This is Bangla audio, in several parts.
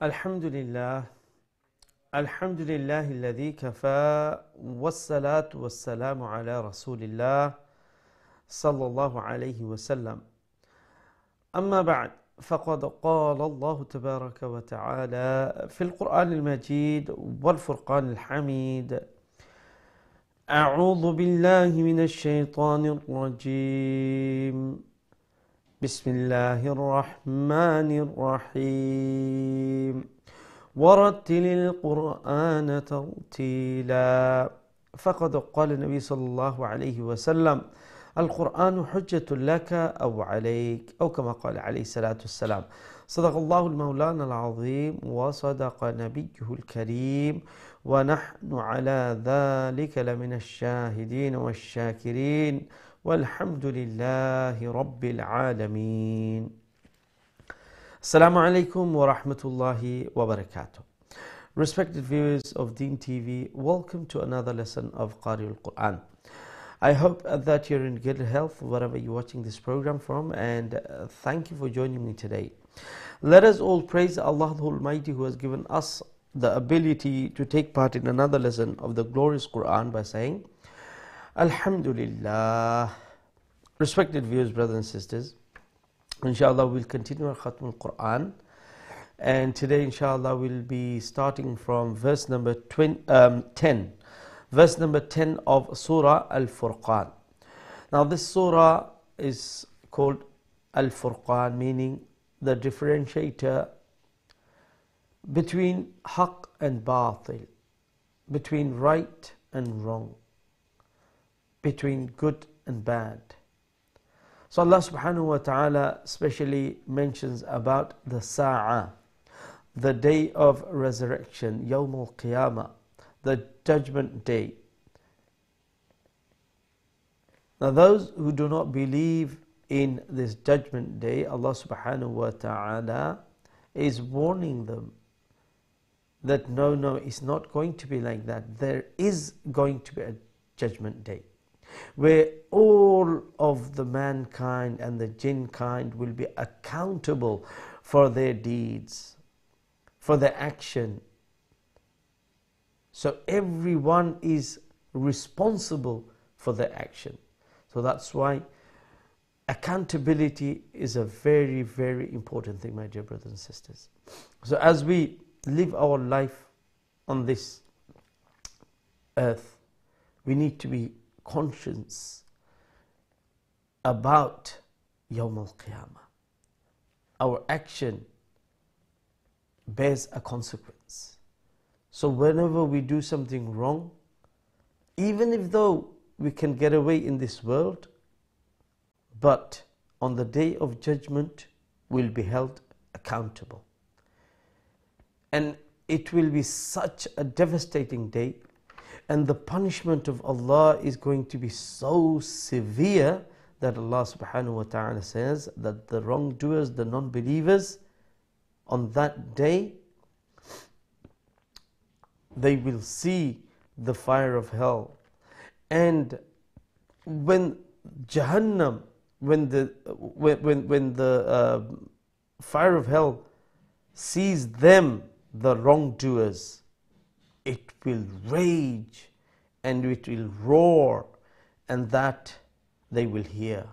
الحمد لله الحمد لله الذي كفى والصلاة والسلام على رسول الله صلى الله عليه وسلم. أما بعد، فقد قال الله تبارك وتعالى في القرآن المجيد والفرقان الحميد: أعوذ بالله من الشيطان الرجيم، بسم الله الرحمن الرحيم، ورتل القرآن ترتيلا. فقد قال النبي صلى الله عليه وسلم: القرآن حجة لك أو عليك، أو كما قال عليه الصلاة والسلام. صدق الله المولانا العظيم وصدق نبيه الكريم، ونحن على ذلك لمن الشاهدين والشاكرين، والحمد لله رب العالمين. Assalamu alaikum wa rahmatullahi wa barakatuh. Respected viewers of Deen TV, welcome to another lesson of Qari al-Quran. I hope that you're in good health wherever you're watching this program from, and thank you for joining me today. Let us all praise Allah the Almighty, who has given us the ability to take part in another lesson of the glorious Quran by saying Alhamdulillah. Respected viewers, brothers and sisters, inshallah we'll continue our Khatm al-Quran, and today inshallah we'll be starting from verse number 10 of Surah Al-Furqan. Now this surah is called Al-Furqan, meaning the differentiator between haqq and batil, between right and wrong, between good and bad. So Allah subhanahu wa ta'ala especially mentions about the Sa'ah, the day of resurrection, Yawm al-Qiyamah, the judgment day. Now those who do not believe in this judgment day, Allah subhanahu wa ta'ala is warning them that no, it's not going to be like that. There is going to be a judgment day where all of the mankind and the jinn kind will be accountable for their deeds, for their action. So everyone is responsible for their action. So that's why accountability is a very, very important thing, my dear brothers and sisters. So as we live our life on this earth, we need to be conscious about Yawm al-Qiyamah. Our action bears a consequence. So whenever we do something wrong, even if though we can get away in this world, but on the day of judgment we'll be held accountable. And it will be such a devastating day, and the punishment of Allah is going to be so severe that Allah subhanahu wa ta'ala says that the wrongdoers, the non-believers, on that day they will see the fire of hell. And when Jahannam, when the fire of hell sees them, the wrongdoers, it will rage and it will roar, and that they will hear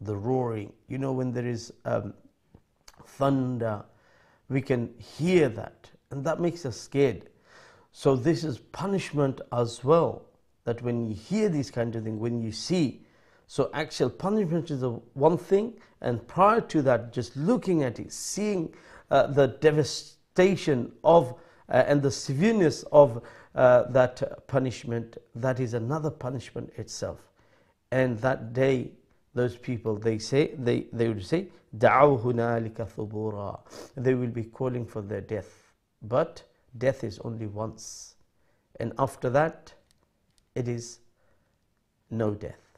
the roaring. You know, when there is thunder, we can hear that, and that makes us scared. So this is punishment as well, that when you hear these kind of things, when you see, so actual punishment is one thing, and prior to that, just looking at it, seeing the devastation of and the severeness of that punishment, that is another punishment itself. And that day, those people, they would say, دَعَوْا هُنَالِكَ ثُبُورًا. They will be calling for their death. But death is only once. And after that, it is no death.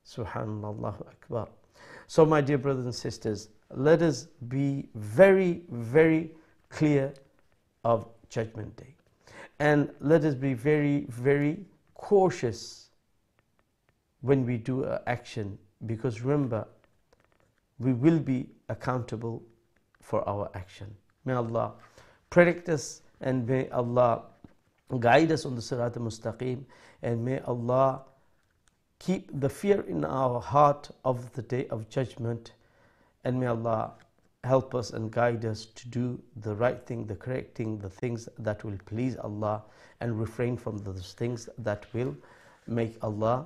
Subhanallah Akbar. So my dear brothers and sisters, let us be very, very clear of Judgment Day. And let us be very, very cautious when we do action, because remember, we will be accountable for our action. May Allah protect us, and may Allah guide us on the Sirat al-Mustaqim, and may Allah keep the fear in our heart of the Day of Judgment, and may Allah help us and guide us to do the right thing, the correct thing, the things that will please Allah, and refrain from those things that will make Allah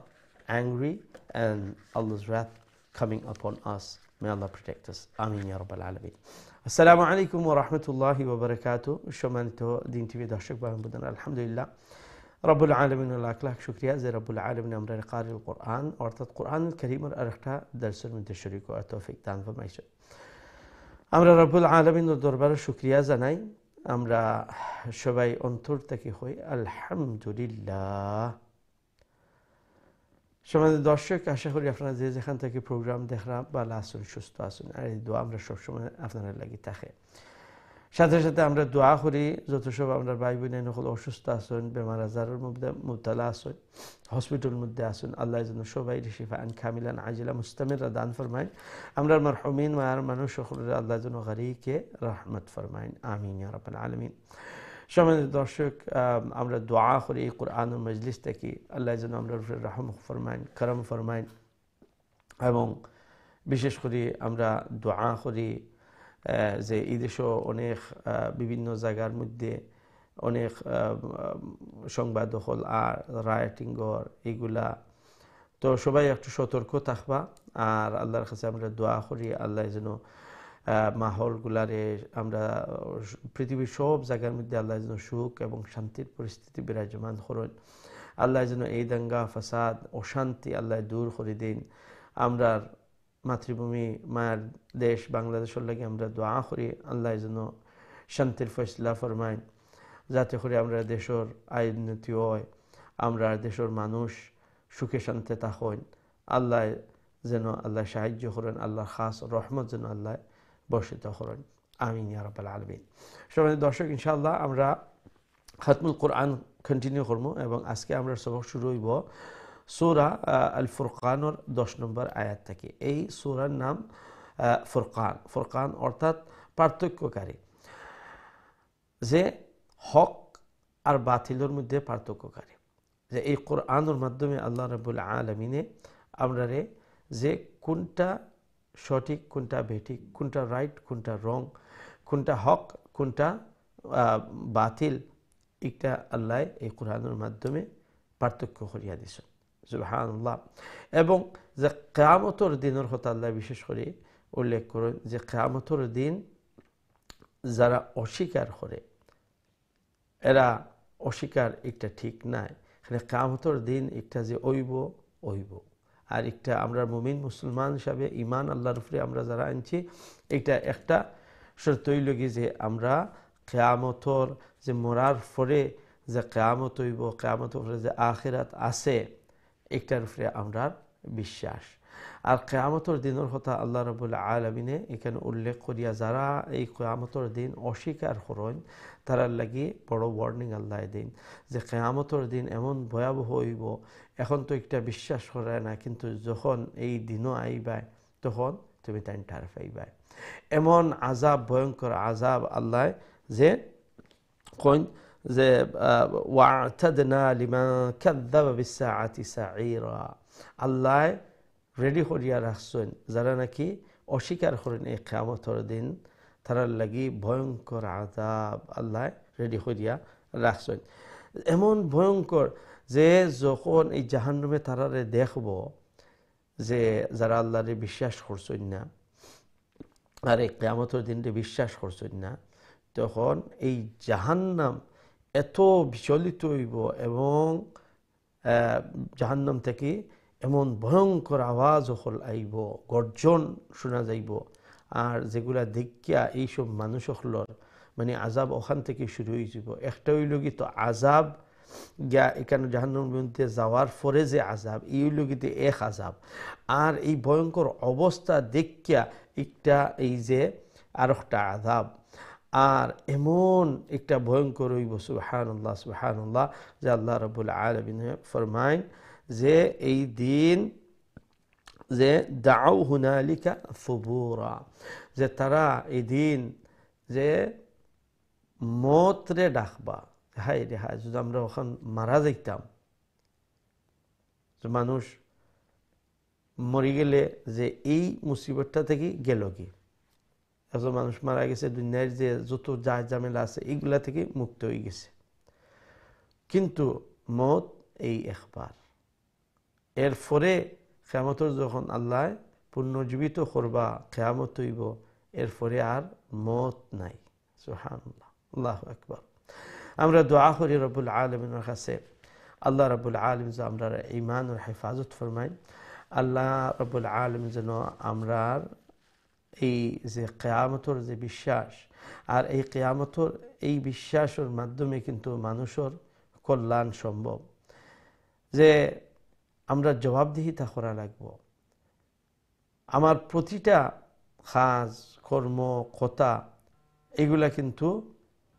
angry and Allah's wrath coming upon us. May Allah protect us. Amin ya Rabbal Alameen. Assalamu alaikum wa rahmatullahi wa barakatuh. Shommanito Deen TV darshak bahan budan alhamdulillah Rabbul Alamin wa lakh shukriya ze Rabbul Alamin amra qari al-Quran ortat Quran al-Karim ar-akhta darsul mudde shariku wa tawfiq dan farmaysh আমরা রব্বুল আলামিনের দরবারে শুকরিয়া জানাই। আমরা সবাই অন্তর থেকে হই আলহামদুলিল্লাহ। সম্মানিত দর্শক, আশা করি আপনারা যে যেখান থেকে প্রোগ্রাম দেখরা ভালো আছেন, সুস্থ আছেন, আর এই দোয়া আমরা সবসময় আপনারা লাগি থাকে। সাথে সাথে আমরা দোয়া করি যত সব আমরা ভাই বোন হল অসুস্থ আছেন, বেমার আজারের মধ্যে মুবতালা আছেন, হসপিটাল মধ্যে আছেন, আল্লাহ যেন সবাই শিফা আন কামিলান আজিলা মুস্তামিরা দান ফরমাইন। আমরা মারহুমিন মার মানুষ সকলের আল্লাহ যেন গারিকে রহমত ফরমাইন। আমিন ইয়া রাব্বাল আলামিন। সম্মানিত দর্শক, আমরা দোয়া করি এই কোরআনুল মজলিস থেকে আল্লাহ যেন আমরা রহম ফরমাইন, করম ফরমাইন, এবং বিশেষ করে আমরা দোয়া করি যে এই দেশও অনেক বিভিন্ন জায়গার মধ্যে অনেক সংবাদ হল আর রাইটিংর এইগুলা, তো সবাই একটু সতর্ক থাকবা। আর আল্লাহর কাছে আমরা দোয়া করি আল্লাহ যেন মাহলগুলারে আমরা পৃথিবীর সব জায়গার মধ্যে আল্লাহ যেন সুখ এবং শান্তির পরিস্থিতি বিরাজমান করেন। আল্লাহ যেন এই দাঙ্গা ফাসাদ অশান্তি আল্লাহ দূর করে দিন। আমরা মাতৃভূমি মায়ের দেশ বাংলাদেশের লাগে আমরা দোয়া করি আল্লাহ যেন শান্তির ফয়সলা ফরমাইন, যাতে করে আমরা দেশের আইন উন্নতি হয়, আমরা দেশের মানুষ সুখে শান্তি থাকেন। আল্লাহ যেন আল্লাহ সাহায্য করেন, আল্লাহর খাস রহমত যেন আল্লাহ বর্ষিত করেন। আমিন ইয়া রাব্বাল আলামিন। সম্মানিত দর্শক, ইনশাআল্লাহ আমরা খাতমুল কোরআন কন্টিনিউ করবো, এবং আজকে আমরা সবক শুরু হইব সূরা আল ফুরকানের 10 নম্বর আয়াত থেকে। এই সূরার নাম ফুরকান। ফুরকান অর্থাৎ পার্থক্যকারী, যে হক আর বাতিলের মধ্যে পার্থক্যকারী। যে এই কোরআনের মাধ্যমে আল্লাহ রাব্বুল আলামিনে আমরা যে কোনটা সঠিক, কোনটা বেঠিক, কোনটা রাইট, কোনটা রং, কোনটা হক, কোনটা বাতিল, এটা আল্লাহ এই কোরআনের মাধ্যমে পার্থক্য করিয়া দিছে। সুবহানাল্লাহ। এবং যে কিয়ামতের দিনের কথা আল্লাহ বিশেষ করে উল্লেখ করেন, যে কিয়ামতের দিন যারা অস্বীকার করে, এরা অস্বীকার একটা ঠিক নাই। এখানে কিয়ামতের দিন একটা যে ওইব, আর একটা আমরা মুমিন মুসলমান হিসাবে ইমান আল্লাহর উপরে আমরা যারা আনছি, এটা একটা শর্তই লগি যে আমরা কিয়ামতের যে মরার পরে যে কিয়ামত হইব, কিয়ামতের উপরে যে আখিরাত আছে, একটার উপরে আমরা বিশ্বাস। আর কিয়ামতের দিনের কথা আল্লাহ রাব্বুল আলামিনে এখানে উল্লেখ করিয়া যারা এই কিয়ামতের দিন অস্বীকার করেন, তারার লাগি বড় ওয়ার্নিং আল্লাহ দিন যে কিয়ামতের দিন এমন ভয়াবহ হইব। এখন তো একটা বিশ্বাস করে না, কিন্তু যখন এই দিনও আইবাই তখন তুমি তাই ঠার পাইবাই। এমন আযাব, ভয়ঙ্কর আযাব আল্লাহ যে কোন যে ওয়া'তাদনা লিমান কাযযাবা বিস-সাআতি সাঈরা, আল্লাহ রেডি করিয়া রাখছেন যারা নাকি অস্বীকার করেন এই কিয়ামতের দিন, তারার লাগি ভয়ঙ্কর আযাব আল্লাহ রেডি করিয়া রাখছেন। এমন ভয়ঙ্কর যে যখন এই জাহান্নামে তারারে দেখব, যে যারা আল্লাহরে বিশ্বাস করছেন না আর এই কিয়ামতের দিনকে বিশ্বাস করছেন না, তখন এই জাহান্নাম এত বিচলিত হইব এবং জাহান্নাম থেকে এমন ভয়ঙ্কর আওয়াজ হল আইব, গর্জন শোনা যাইব। আর যেগুলা দেখিয়া এইসব মানুষ হলর মানে আজাব ওখান থেকে শুরু হয়ে যাব। একটা হইল কি তো আজাব গিয়া এখানে জাহান্নামের মধ্যে যাওয়ার পরে যে আজাব, এই হইল কিন্তু এক আজাব। আর এই ভয়ঙ্কর অবস্থা দেখিয়া একটা এই যে আর একটা আজাব, আর এমন একটা ভয়ঙ্কর হইব। সুবহানাল্লাহ, সুবহানাল্লাহ, যে আল্লাহ রাব্বুল আলামিন ফরমাইন যে এই দিন যে দাউ হুনালিকা সুবুরা, যে তারা এই দিন যে মত রে ডাকবা, হাই রে হাই যদি আমরা ওখান মারা যাইতাম, মানুষ মরি গেলে যে এই মুসিবতটা থেকে গেল কি, এত মানুষ মারা গেছে, দুনিয়ার যে যত যা ঝামেলা আছে এইগুলা থেকে মুক্ত হয়ে গেছে। কিন্তু মত এই একবার, এরপরে কিয়ামতের যখন আল্লাহ পুনর্জীবিত করবা, কিয়ামত হইব, এরপরে আর মত নাই। সুবহানাল্লাহ, আল্লাহু আকবার। আমরা দোয়া করি রব্বুল আলামিনের কাছে, আল্লাহ রব্বুল আলামিন যেন আমরা ঈমানের হেফাজত ফরমায়, আল্লাহ রব্বুল আলামিন যেন আমরা এই যে কিয়ামতের যে বিশ্বাস, আর এই কিয়ামতের এই বিশ্বাসের মাধ্যমে কিন্তু মানুষের কল্যাণ সম্ভব, যে আমরা জবাবদিহিতা করা লাগবো। আমার প্রতিটা কাজ কর্ম কথা এগুলা কিন্তু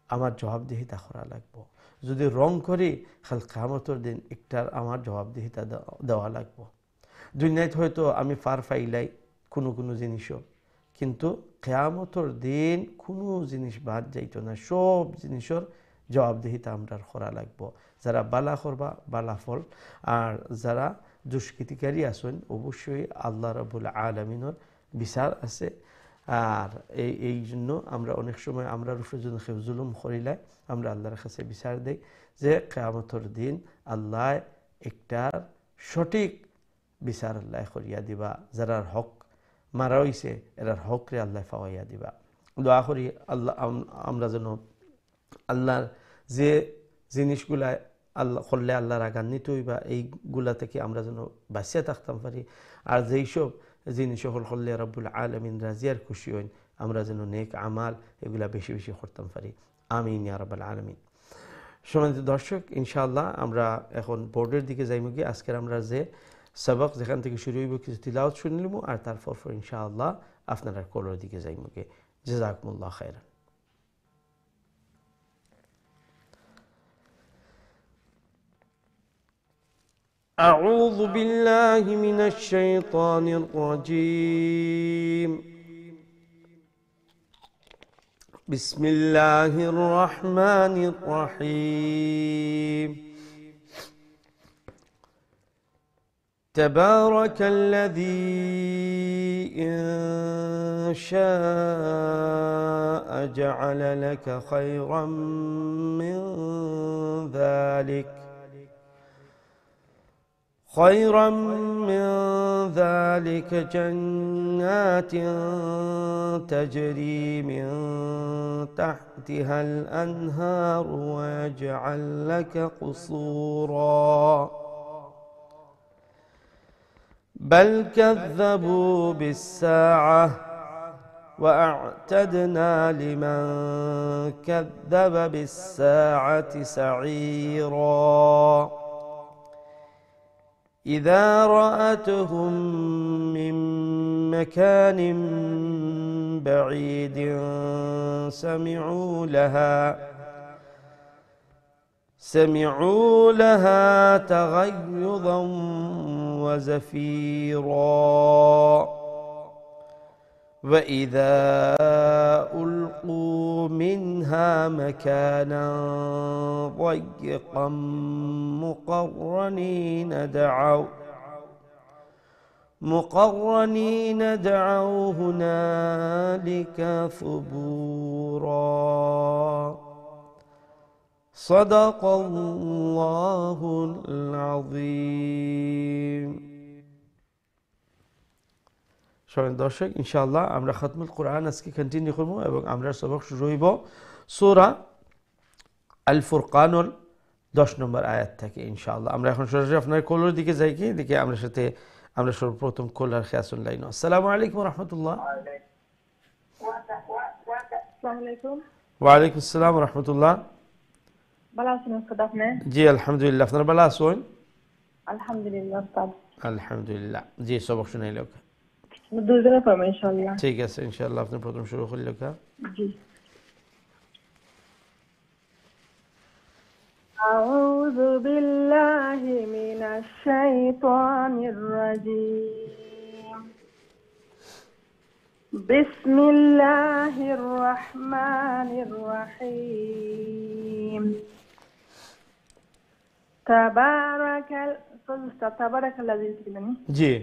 আমার জবাবদিহিতা করা লাগবো। যদি রং করি খাল কিয়ামতের দিন একটার আমার জবাবদিহিতা দেওয়া লাগবো। দুনিয়ায় হয়তো আমি পার পাইলাই কোনো কোনো জিনিসও, কিন্তু কিয়ামতের দিন কোনো জিনিস বাদ যাইতো না, সব জিনিসের জবাবদিহিতা আমরা করা লাগবো। যারা বালা করবা বালা ফল, আর যারা দুষ্কৃতিকারী আছেন অবশ্যই আল্লাহ রাব্বুল আলামিনের বিচার আছে। আর এই জন্য আমরা অনেক সময় আমরা রূপে যদি কেউ জুলুম করিলাই আমরা আল্লাহর কাছে বিচার দেই যে কিয়ামতের দিন আল্লাহ একটার সঠিক বিচার আল্লাহ করিয়া দিবা, যারা হক মারা হইছে এরার হক রে আল্লাহ পাওয়াইয়া দিবা। দোয়া করি আল্লাহ আমরা যেন আল্লাহর যে জিনিসগুলা আল্লাহ করলে আল্লাহ রাগান্বিত হইবা এইগুলা থেকে আমরা যেন বাঁচিয়া থাকতাম পারি, আর যেই সব জিনিস সকল করলে রব্বুল আলামিন রাজি আর খুশি হইন আমরা যেন নেক আমাল এগুলা বেশি বেশি করতাম পারি। আমিন ইয়া রাব্বাল আলামিন। সম্মানিত দর্শক, ইনশাআল্লাহ আমরা এখন বোর্ডের দিকে যাইব গিয়ে আজকের আমরা যে সবক যেখান থেকে শুরু হইব কিছু তিলাওয়াত শুনে নিব, আর তারপর ইনশাআল্লাহ আপনারা কলর দিকে যাইব গিয়ে। জাযাকুমুল্লাহ খাইরান। أعوذ بالله من الشيطان الرجيم. بسم الله الرحمن الرحيم. تبارك الذي إن شاء جعل لك خيرا من ذلك جنات تجري من تحتها الأنهار ويجعل لك قصورا بل كذبوا بالساعة وأعتدنا لمن كذب بالساعة سعيرا إذا رأتهم من مكان بعيد سمعوا لها تغيظا وزفيرا وإذا ألقوا منها مكانا ضيقا مقرنين دعوا هنالك ثبورا صدق الله العظيم. দর্শক, ইনশাআল্লাহ আমরা খতমুল কোরআন আজকে কন্টিনিউ করব এবং আমরা সবক শুরু হইব সূরা আল ফুরকানের 10 নম্বর আয়াত থেকে ইনশাআল্লাহ। আমরা এখন সরাসরি আপনার কলার দিকে যাই কি দেখে আমরা সর্বপ্রথম কলার খেয়াসুন লাইন। আসসালামু আলাইকুম রাহমাতুল্লাহ। ওয়া আলাইকুম আসসালাম রাহমাতুল্লাহ। ভালো আছেন উস্তাদ আপনি? জি আলহামদুলিল্লাহ, আপনারা ভালো আছেন? আলহামদুলিল্লাহ উস্তাদ। আলহামদুলিল্লাহ। জি সবক শুনাইলো দুইজনে পড়ব ইনশাআল্লাহ। ঠিক আছে ইনশাআল্লাহ, আপনি প্রথম শুরু করলে জি। আউযু বিল্লাহি মিনাশ শাইতানির রাজীম। بسم الله الرحمن الرحيم تبارك الذي জি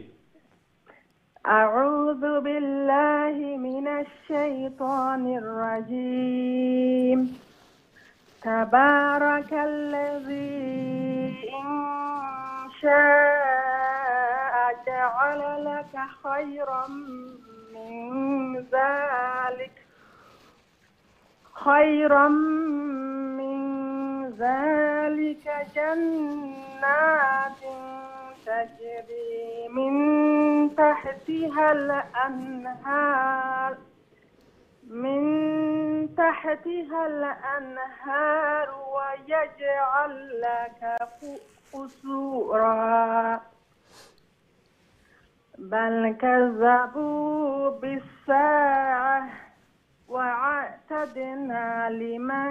أعوذ بالله من الشيطان الرجيم تبارك الذي إن شاء جعل لك خيرا من ذلك جنات تجري من تحتها الأنهار ويجعل لك قصورا بل كذبوا بالساعة وأعتدنا لمن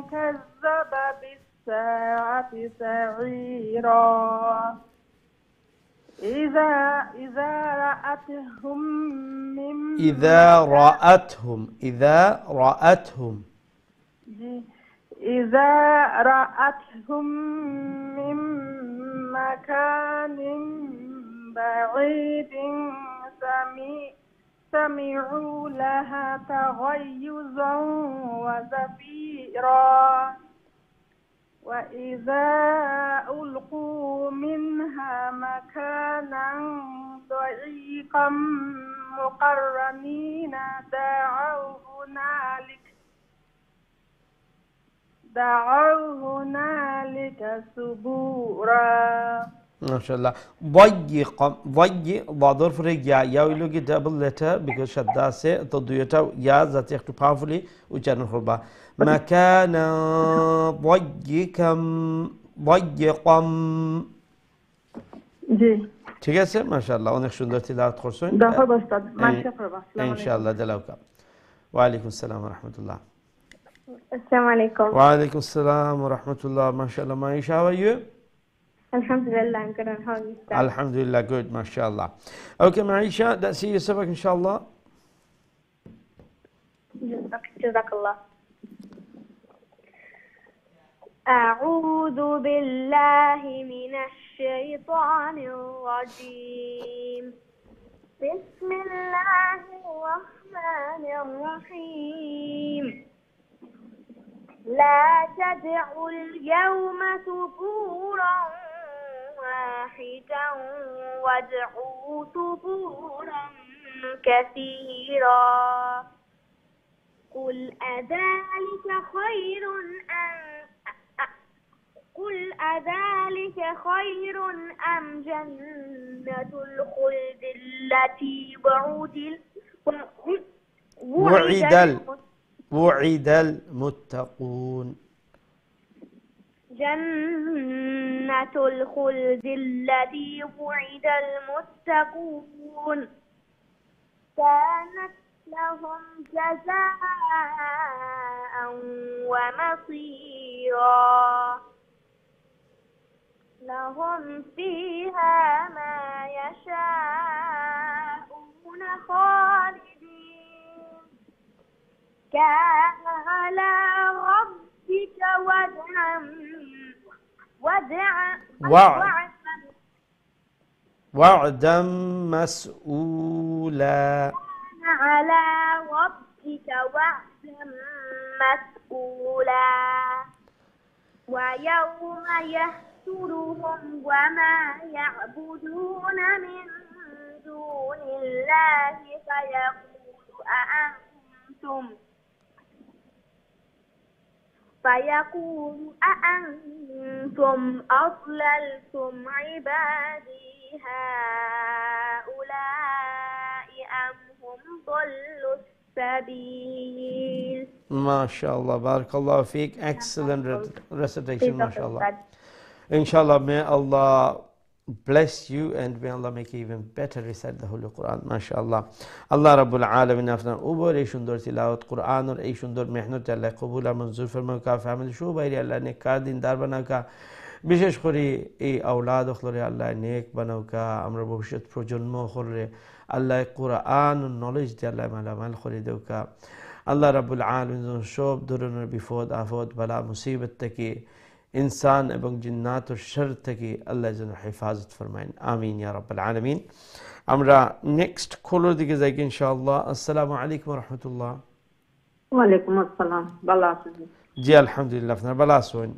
كذب بالساعة سعيرا إذا رأتهم من مكان بعيد سمعوا لها تغيظا وزفيرا وإذا ألقوا منها مكانا ضيقا مقرنين دعوا هنالك ثبورا MashaAllah. ضاد for ya হইল কি double letter because shadda আছে তো দুইটা ইয়া যাতে একটু পাওয়ারফুলি উচ্চারণ করবা মাকানা ضيقا জি ঠিক আছে মাশাআল্লাহ অনেক সুন্দর তিলাওয়াত করছেন দেখো ওস্তাদ মাশা করবা ইনশাআল্লাহ জালাউকা ওয়া আলাইকুম আসসালাম ওয়া রাহমাতুল্লাহ আসসালামু আলাইকুম ওয়া আলাইকুম আসসালাম ওয়া রাহমাতুল্লাহ মাশাআল্লাহ Maisha, how are you? Alhamdulillah, I'm good. How are you? Alhamdulillah, good, mashallah. Okay, Maisha, that's it, yourself, inshallah. Jazakallah. أعوذ بالله من الشيطان الرجيم بسم الله الرحمن الرحيم لا تدعوا اليوم ثبورا واحدا وادعوا ثبورا كثيرا قل أذلك خير أم جنة الخلد التي وعد المتقون جنة الخلد التي وعد المتقون كانت لهم جزاء ومصيرا لهم فيها ما يشاءون خالدين كان على ربك وعدا مسؤولا على ربك وعدا مسؤولا ويوم يحشرهم وما يعبدون من دون الله فيقول أأنتم أضللتم عبادي هؤلاء أم هم ضلوا السبيل ما شاء الله بارك الله فيك excellent recitation ما شاء الله inshallah may Allah bless you and may Allah make you even better recite the Holy Quran mashallah Allah Rabbul Alamin আপনার উপর এই সুন্দর তিলাওয়াত কুরআনের এই সুন্দর মেহনত আল্লাহ কবুল আর মঞ্জুর ফরমাও কা ফ্যামিলি সবাই আল্লাহ নেককার দিনদার বানাকা বিশেষ করে এই আওলাদ হলরে আল্লাহ নেক বানাউকা আমরা ভবিষ্যৎ প্রজন্ম হলরে আল্লাহ কোরআন নলেজ দিয়ে আল্লাহ মালামাল করে দেউকা আল্লাহ রাব্বুল আলামিন সব ধরনের বিপদ আফদ বালা মুসিবত থেকে ইনসান এবং জিন্নাতুর শর থেকে আল্লাহ যেন হেফাজত ফরমায়েন আমিন ইয়া রাব্বাল আলামিন আমরা নেক্সট কলের দিকে যাই ইনশাআল্লাহ আসসালামু আলাইকুম ওয়া রাহমাতুল্লাহ ওয়ালাইকুম আসসালাম ভালো আছেন জি আলহামদুলিল্লাহ আপনারা ভালো আছেন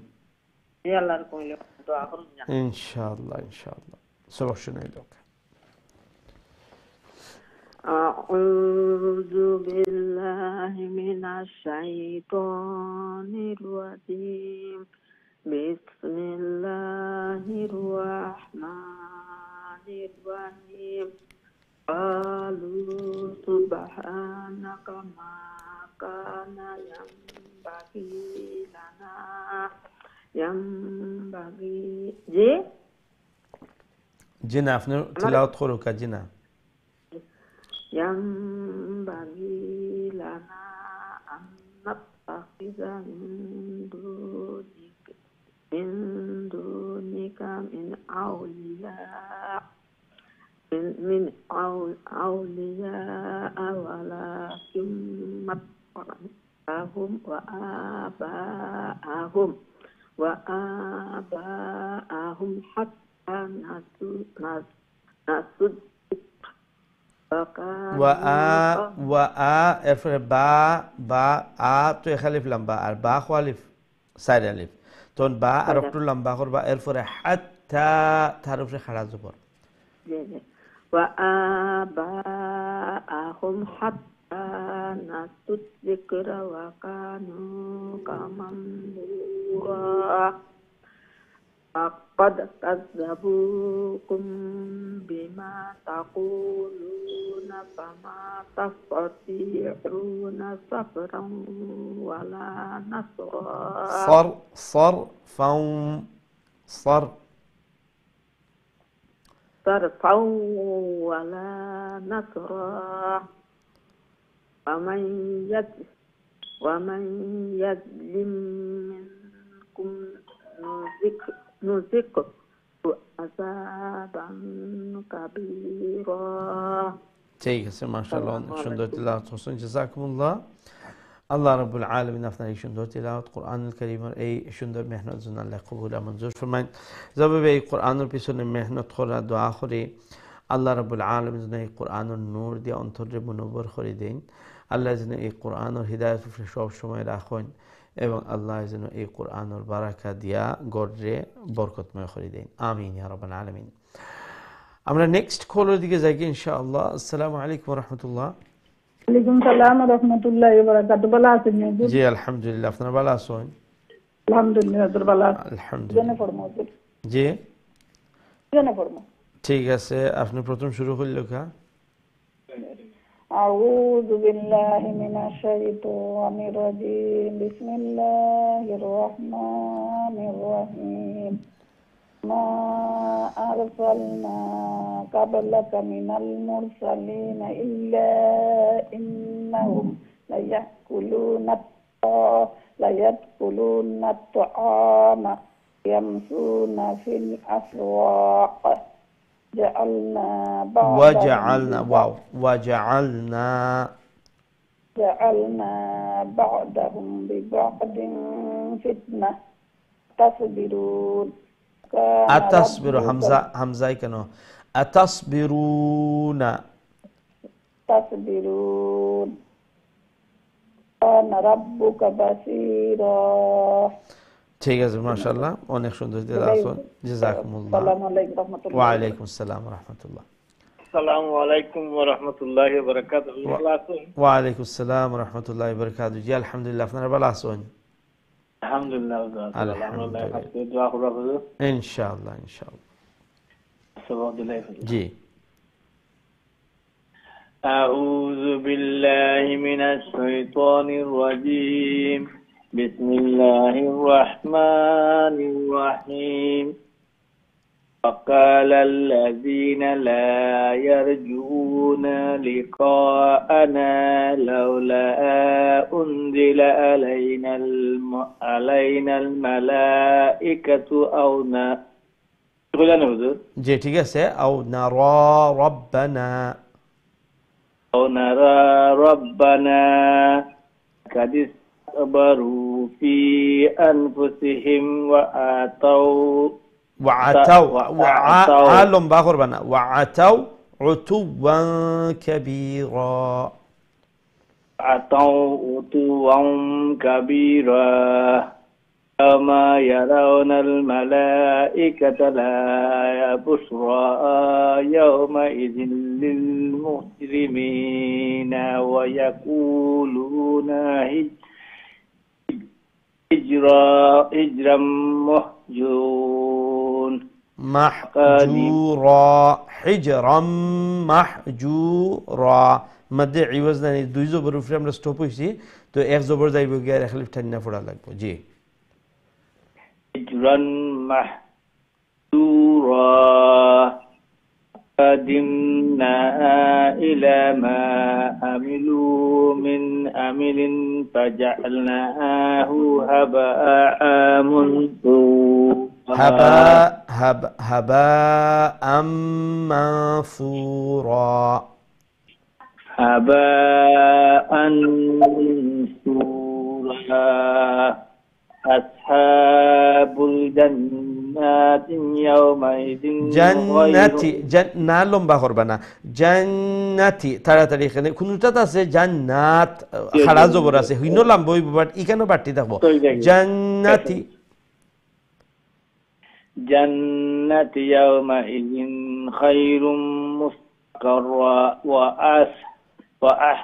এই আল্লাহর কইলে দোয়া করুন না ইনশাআল্লাহ ইনশাআল্লাহ সবক শুনাইলো أعوذ بالله من الشيطان الرجيم بسم الله الرحمن الرحيم قالوا سبحانك ما كان ينبغي جنا আপনি তিলাওয়াত করো কা জিনা ينبغي لنا أن نتخذ من دونك من أولياء ولكن متعهم وآباءهم حتى نسوا এরপরে বা তো এখালিফ লম্বা আর বা খালিফ সাইড আলিফ তখন বা আর একটু লম্বা করবা এরপরে হাত্তা তার উপরে খাড়া জবর وآباءهم حتى نسوا الذكر وكانوا قوما بورا فقد كذبوكم بما تقولون فما تستطيعون صبرا ولا نصرا صرفا ولا نصرا ومن يظلم منكم نذقه عذابا كبيرا ঠিক আছে মাশাআল্লাহ অনেক সুন্দর তিলাওয়াত করছেন জাযাকুমুল্লাহ আল্লাহ রাব্বুল আলামিন আপনার এই সুন্দর তিলাওয়াত কোরআনুল কারীমের এই সুন্দর মেহনত জন্য আল্লাহ কবুল আর মঞ্জুর ফরমায়েন যেভাবে এই কোরআনের পিছনে মেহনত করা দোয়া করে আল্লাহ রাব্বুল আলামিন যেন এই কোরআনের নূর দিয়ে অন্তরে মুনব্বর করে দেন আল্লাহ যেন এই কোরআনের হিদায়াত সব সময় রাখেন এবং আল্লাহ যেন এই কোরআনের বারাকা দিয়া গড়ে বরকতময় করে দেন আমিন ইয়া রাব্বাল আলামিন আমরা নেক্সট কলের দিকে যাই ইনশাআল্লাহ আসসালামু আলাইকুম ওয়া রাহমাতুল্লাহ ওয়ালাইকুম সালাম ওয়া রাহমাতুল্লাহি ওয়া বারাকাতুহু ভালো আছেন জি আলহামদুলিল্লাহ আপনারা ভালো আছেন আলহামদুলিল্লাহ ভালো আছি আলহামদুলিল্লাহ জি জানা পড়মু ঠিক আছে আপনি প্রথম শুরু করলে কা আউযু বিল্লাহি মিনাশ শাইতানির রাজীম বিসমিল্লাহির রহমানির রহিম মা আরসালনা قبلك من المرسلين إلا إنهم ليأكلون الطعام يمشون في الأسواق وجعلنا بعضهم ببعض فتنة تصبرون أتصبر حمزة كنو أتصبرون كان ربك بصيرا ঠিক আছে মাশাআল্লাহ অনেক সুন্দর তিলাওয়াত জাযাকুমুল্লাহ আসসালামু আলাইকুম ওয়া রাহমাতুল্লাহ ওয়া আলাইকুম আসসালাম ওয়া রাহমাতুল্লাহ আসসালামু আলাইকুম ওয়া রাহমাতুল্লাহি ওয়া বারাকাতুহু ভালো আছেন ওয়া আলাইকুম আসসালাম ওয়া রাহমাতুল্লাহি ওয়া বারাকাতুহু জি আলহামদুলিল্লাহ আপনারা ভালো আছেন আলহামদুলিল্লাহ আলহামদুলিল্লাহ আপনি দোয়া করবেন ইনশাআল্লাহ ইনশাআল্লাহ সালামুল্লাহি জি أعوذ بالله من الشيطان الرجيم بسم الله الرحمن الرحيم وقال الذين لا يرجون لقاءنا لولا أنزل علينا الملائكة أو জি ঠিক আছে আও নারা রাব্বানা نرى ربنا قد استكبروا في أنفسهم وعتوا علم باخر بنا وعتوا عتوا كبيرا عتوا عتوا كبيرا يوم يرون الملائكة لا بشرى يومئذ للمجرمين ويقولون هجرا محجورا حجرا محجورا মধ্যে ইওয়াজ নাই দুই জবর উপরে আমরা স্টপ হইছি তো এক জবর যাইব গিয়ে খালি টান্না পড়া লাগবে জি هجرا محجورا قدمنا إلى ما عملوا من عمل فجعلناه هباء منثورا هباء منثورا هباء منثورا أصحاب الجنات يومئذ না লম্বা করবা না জান্নাতি তাড়াতাড়ি এখানে কোনটাতে আছে জান্নাত খাড়া জবর আছে হইন লম্বা হইব বাট এখানেও বাড়তি থাকবো জান্নাতি জান্নাতি ইয়াউমাইযিন খায়রুম মুস্তাকাররা ওয়া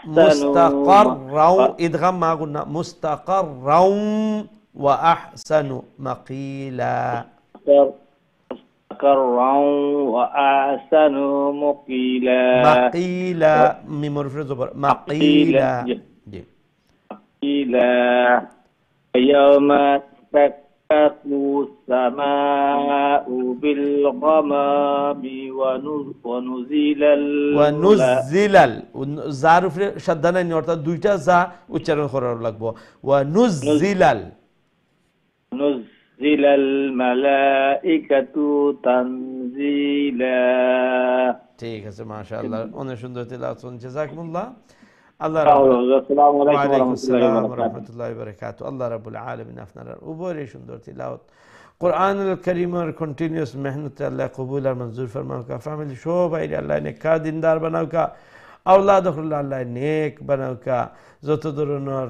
مستقرا إدغام ما قلنا مستقرا وأحسن مقيلا مستقرا وأحسن مقيلا مقيلا ميمور في الزبر مقيلا مقيلا يوم تشقق السماء بالغمام ونزل জারুফ শব্দ নাই অর্থাৎ দুইটা যা উচ্চারণ করার লাগবে ونزل الملائكة تنزيلا ঠিক আছে মাশাআল্লাহ অনেক সুন্দর তেলাওয়াত জাযাকুমুল্লাহ আল্লাহ আসসালামু আলাইকুম ওয়া রাহমাতুল্লাহি ওয়া বারাকাতুহু আল্লাহ রাব্বুল আলামিন আপনার উপরে সুন্দর তেলাওয়াত কোরআনুল কারীমের কন্টিনিউয়াস মেহনত আল্লাহ কবুল আর মঞ্জুর ফরমাউকা ফ্যামিলি সবাই আল্লাহ নেককার দিনদার বানাউকা আওলাদ আল্লাহ নেক বানাউকা যত ধরনের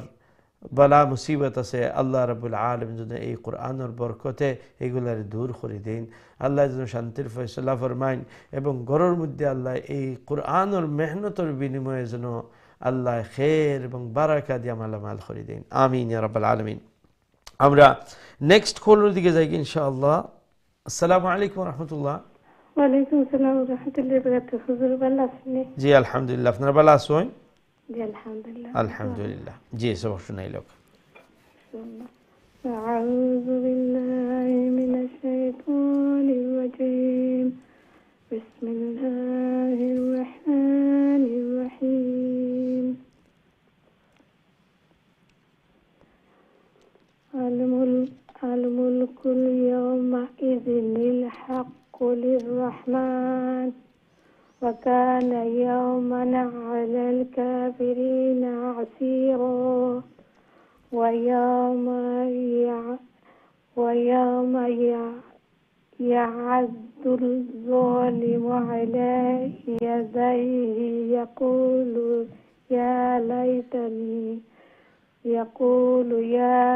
বালা মুসিবত আছে আল্লাহ রাব্বুল আলামিন যেন এই কোরআনের বরকতে এগুলার দূর করে দেন আল্লাহ যেন শান্তির ফয়সালা ফরমাইন এবং ঘরের মধ্যে আল্লাহ এই কোরআনের মেহনতের বিনিময়ে যেন আল্লাহ খের এবং বারাকা দিয়ে মালামাল করে দেন আমিন ইয়া রাব্বাল আলামিন আমরা নেক্সট কলের দিকে যাই ইনশাআল্লাহ আসসালামু আলাইকুম ওয়া রাহমাতুল্লাহ ওয়া আলাইকুম আসসালাম ওয়া রাহমাতুল্লাহি ওয়া বারাকাতুহু হুজুর ভালো আছেন জি আলহামদুলিল্লাহ আপনারা ভালো আছেন জি আলহামদুলিল্লাহ আলহামদুলিল্লাহ জি সব শুনাই লোক أعوذ بالله من الشيطان الرجيم بسم الله الرحمن الرحيم الملك اليومئذ الحق للرحمن وكان يوما على الكافرين عسيرا ويوم يعد الظالم على يديه يقول يا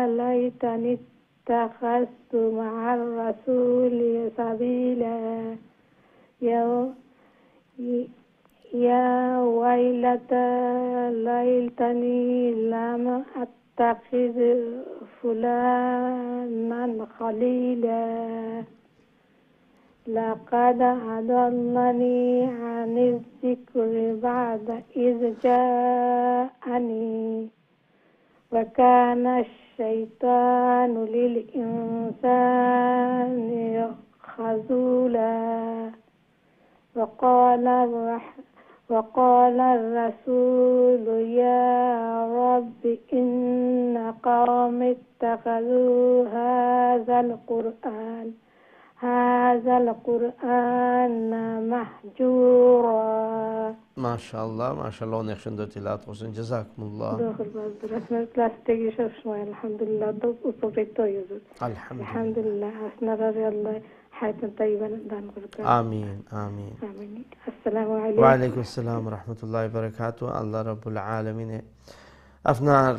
ليتني اتخذت مع الرسول سبيلا يا ويلتى ليتني لم أتخذ فلانا خليلا لقد أضلني عن الذكر بعد إذ جاءني وكان الشيطان للإنسان خذولا وقال الرسول يا رب إن قوم اتخذوا هذا القرآن محجورا মাশাআল্লাহ মাশাআল্লাহ, অনেক সুন্দর তিলাওয়াত করছেন, জাযাকুমুল্লাহ। আপনার ক্লাস থেকে সবসময় আলহামদুলিল্লাহ উপকৃত হয়ে যাবে। আলহামদুলিল্লাহ আপনারা আল্লাহ হায়াতান তাইয়্যিবান দান করুন। আমিন আমিন আমিন। আসসালামু ওয়া আলাইকুম। আলাইকুম আসসালাম ওয়া রাহমাতুল্লাহি ওয়া বারাকাতুহু। আল্লাহ রাব্বুল আলামিন আপনার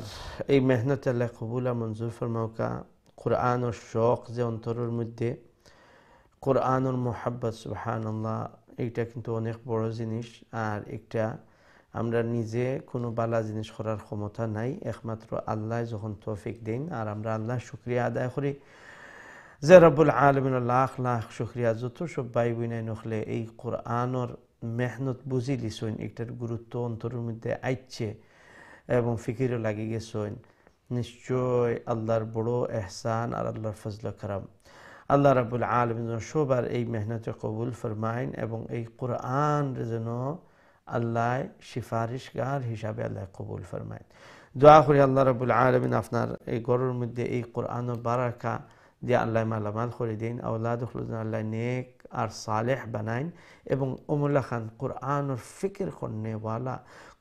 এই মেহনত আল্লাহ কবুল আর মঞ্জুর ফরমাউকা। কোরআন ও শৌক যে অন্তরের মধ্যে, কোরআন ও মুহাব্বত, সুবহানাল্লাহ, এইটা কিন্তু অনেক বড় জিনিস। আর একটা আমরা নিজে কোনো বালা জিনিস করার ক্ষমতা নাই, একমাত্র আল্লাহ যখন তৌফিক দেন। আর আমরা আল্লাহ শুকরিয়া আদায় করি যে রব্বুল আলামিন লাখ লাখ শুকরিয়া, যত সব ভাই বোনাই নখলে এই কোরআনের মেহনত বুঝি লিছইন, একটার গুরুত্ব অন্তরের মধ্যে আইচ্ছে এবং ফিকিরও লাগি গেছইন। নিশ্চয় আল্লাহর বড় এহসান আর আল্লাহর ফজল করম। আল্লাহ রাব্বুল আলামিন সবার এই মেহনতে কবুল ফরমাইন এবং এই কোরআন যেন আল্লাহ সিফারিশগার হিসাবে আল্লাহ কবুল ফরমাইন। দোয়া করি আল্লাহ রাব্বুল আলামিন আপনার এই ঘরের মধ্যে এই কোরআনের বারাকা দিয়ে আল্লাহ মালামাল করে দিন, আওলাদ খুলুন আল্লাহ নেক আর সালেহ বানাইন এবং অমুল্লা খান কোরআনের ফিকির করনেওয়ালা,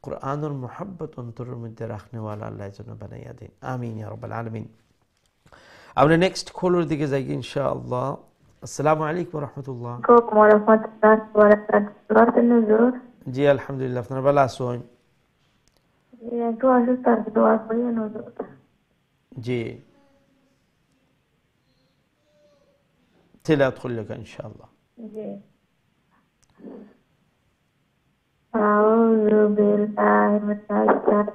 কোরআনের মোহাব্বত অন্তরের মধ্যে রাখনেওয়ালা আল্লাহ যেন বানাইয়া দিন। আমিন ইয়া রাব্বাল আলামিন। আমরা নেক্সট কলের দিকে যাই ইনশাআল্লাহ। আসসালামু আলাইকুম ওয়া রাহমাতুল্লাহ। জি আলহামদুলিল্লাহ, আপনারা ভালো আছেন? একটু অসুস্থ আছি, দোয়া করিয়েন হুজুর। জি তিলাওয়াত করলে ইনশাআল্লাহ। জি। أعوذ بالله من الشيطان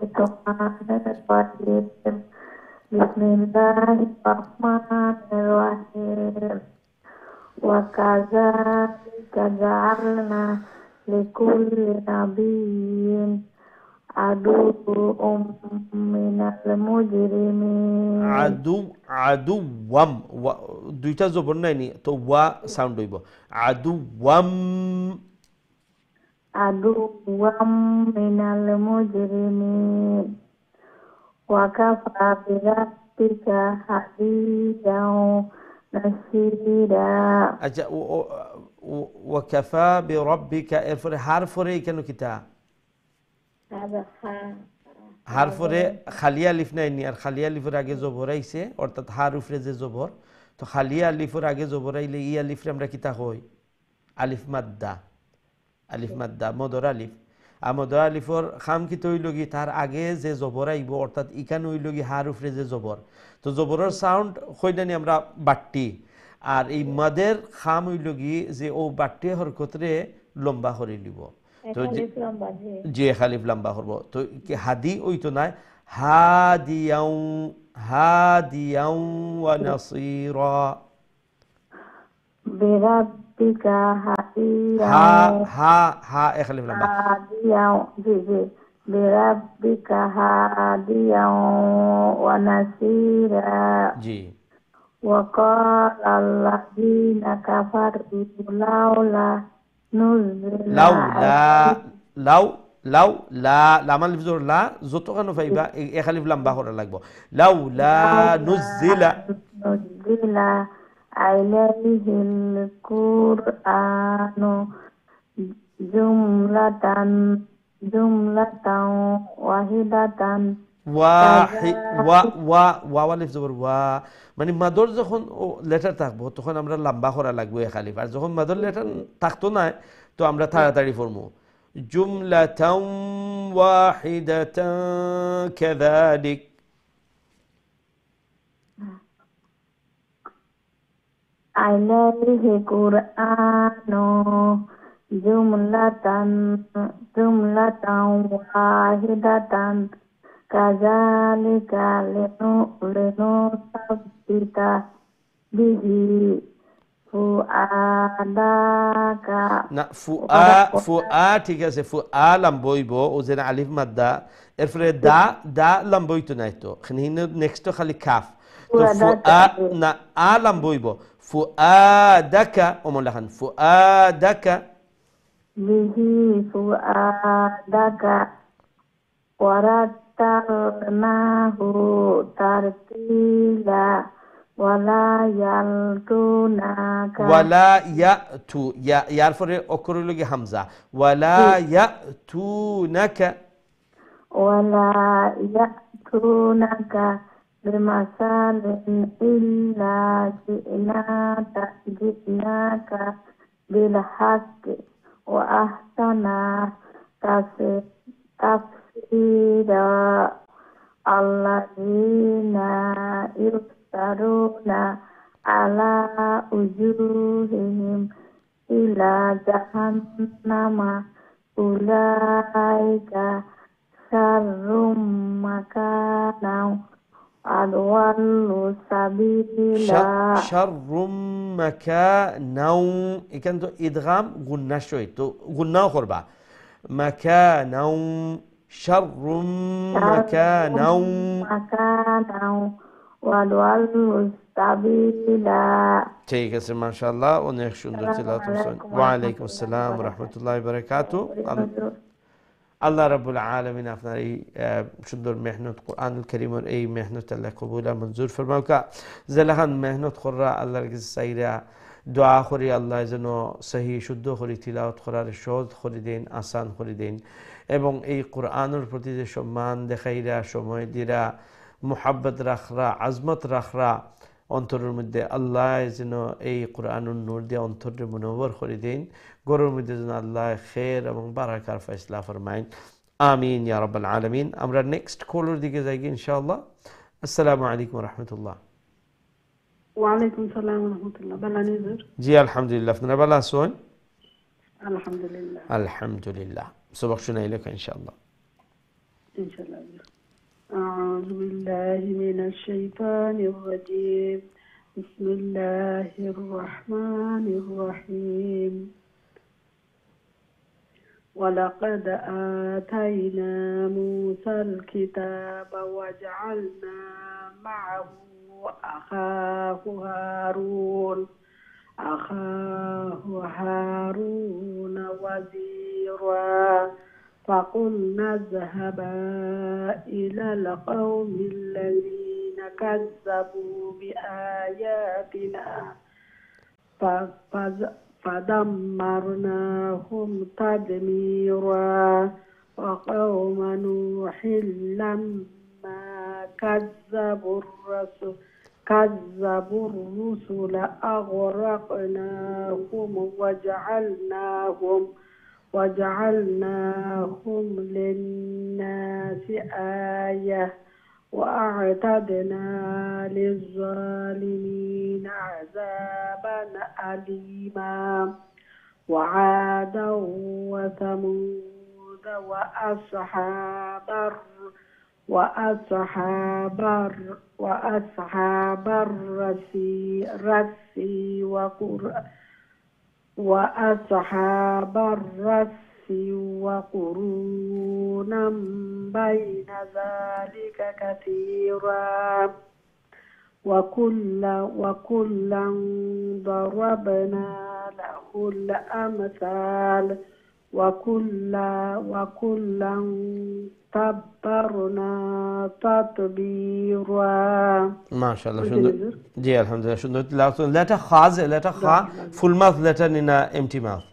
الرجيم بسم الله الرحمن الرحيم وكذلك جعلنا لكل نبي عدو من المجرمين আদুওয়াম, দুইটা জবর নাই নি, তো ওয়া সাউন্ড হইব। আদুওয়াম من المجرمين وكفى بربك حفيظا نصيرا। আচ্ছা, ওয়াকাফা বিরাব্বিকা এরপরে হারফরে কেন কিতা হারফরে খালিয়া আলিফ নাই নি, আর খালিয়া আলিফের আগে জবর আইছে, অর্থাৎ হার উফরে যে জবর, তো খালিয়া আলিফের আগে জবর আইলে ই আলিফরে আমরা কিতা কই? আলিফ মাদ্দা। আলিফ মাদ্দা মদর আলিফ। আর মদর আলিফর খাম কি তৈল গি তার আগে যে জবর আইব, অর্থাৎ ইকান হইল গি হার উফরে যে জবর, তো জবরের সাউন্ড কইনানি আমরা বাট্টি। আর এই মাদের খাম হইল গি যে ও বাট্টি হরকতরে লম্বা করে লিব, তো যে খালিফ লম্বা করব, তো হাদি ওই তো নাই, হাদিয়াউ হাদিয়াউ ওয়া নাসীরা। বিরাব্বিকা হাদিয়া হা এ খালিফ লম্বা হাদিয়া। জি জি। বিরাব্বিকা হাদিয়া ওয়া নাসীরা। জি। وقال الذين كفروا لولا نزل লামাল লিফজর লা যত কানো পাইবা এ খালিফ লম্বা করা লাগবো। লাউলা নুজিলা আলাইহিল কুরআনু জুমলাতান ওয়াহিদাতান। মানে মাদর যখন লেটার থাকবো তখন আমরা লম্বা করা লাগবো এ খালিফ, আর যখন মাদর লেটার থাকতো না তো আমরা তাড়াতাড়ি পড়বো। জুমলাতান ওয়াহিদাতান কাযালিক। আলাইহি কুরআনু জুমলাতান ওয়াহিদাতান কাযালিকা লিনুসাব্বিতা বিহি ফুআদাকা। না ফুআ ঠিক আছে, ফুআ লম্বইব ও যেন আলিফ মাদ্দা, এরপরে দা লম্বইতো নাই, তো নেক্সট খালি কাফ, তো ফুআ না আ লম্বইব। ফুআদাকা ওমলা খান ফুআদাকা bihi fuadaka warattalnahu tartila wala yaltunaka ওয়ালা ইয়াতু ইয়ার পরে অক্ষর হলো কি হামজা ওয়ালা ইয়াতুনাকা wala yatunaka bimasalin illa ji'naka bil haqqi wa ahsana tafsira alladzina yusaruna ala ujuhihim ila jahannama ulaika syarrum makanan adwallu sabila শাররুম মাকানাউ এখানে তো ইদগাম গুন্না সহিত তো গুন্নাও করবা মাকানাউ শাররুম মাকানাউ makanan adwallu sabila ঠিক আছে মাশাআল্লাহ অনেক সুন্দর তিলাওয়াত করছেন ওয়া আলাইকুম আসসালাম ওয়া রাহমাতুল্লাহি ওয়া বারাকাতুহু আল্লাহ রাব্বুল আলামিন আপনার এই সুন্দর মেহনত কোরআনুল কারীমের এই মেহনত আল্লাহ কবুল আর মঞ্জুর ফরমাউকা জালাহান মেহনত কররা আল্লাহর কাছে চাইরা দোয়া করি আল্লাহ যেন সহি শুদ্ধ করে তিলাওয়াত করার সহজ করে দেন আসান করে দেন এবং এই কোরআনের প্রতি যে সম্মান দেখাইরা সময় দিরা মুহাব্বত রাখরা আজমত রাখরা অন্তরের মধ্যে আল্লাহ যেন এই কোরআনুর নূর দিয়ে অন্তরে মুনওয়ার করে দেন গরুর মধ্যে যেন আল্লাহ খের এবং বারাকার ফয়সলা ফরমাইন আমিন ইয়া রাব্বাল আলামিন আমরা নেক্সট কলের দিকে যাই ইনশাআল্লাহ আসসালামু আলাইকুম ওয়া রাহমাতুল্লাহ ওয়ালাইকুম সালাম ওয়া রাহমাতুল্লাহ বালা নিজুর জি আলহামদুলিল্লাহ আপনারা ভালো আছেন আলহামদুলিল্লাহ আলহামদুলিল্লাহ সবক শুনাইলে ইনশাআল্লাহ ইনশাআল্লাহ أعوذ بالله من الشيطان الرجيم بسم الله الرحمن الرحيم ولقد آتينا موسى الكتاب وجعلنا معه أخاه هارون وزيرا فقلنا اذهبا إلى القوم الذين كذبوا بآياتنا فدمرناهم تدميرا وقوم نوح لما كذبوا الرسل أغرقناهم وجعلناهم للناس آية وأعتدنا للظالمين عذابا أليما وعادا وثمود وأصحاب الرس وقرونا بين ذلك كثيرا وكلا ضربنا له الأمثال وكلا تبرنا تطبيرا ما شاء الله সুন্দর জি আলহামদুলিল্লাহ সুন্দর তিলাওয়াত লেটা খাজ লেটা খা ফুল মাউথ লেটা নিনা এমটি মাউথ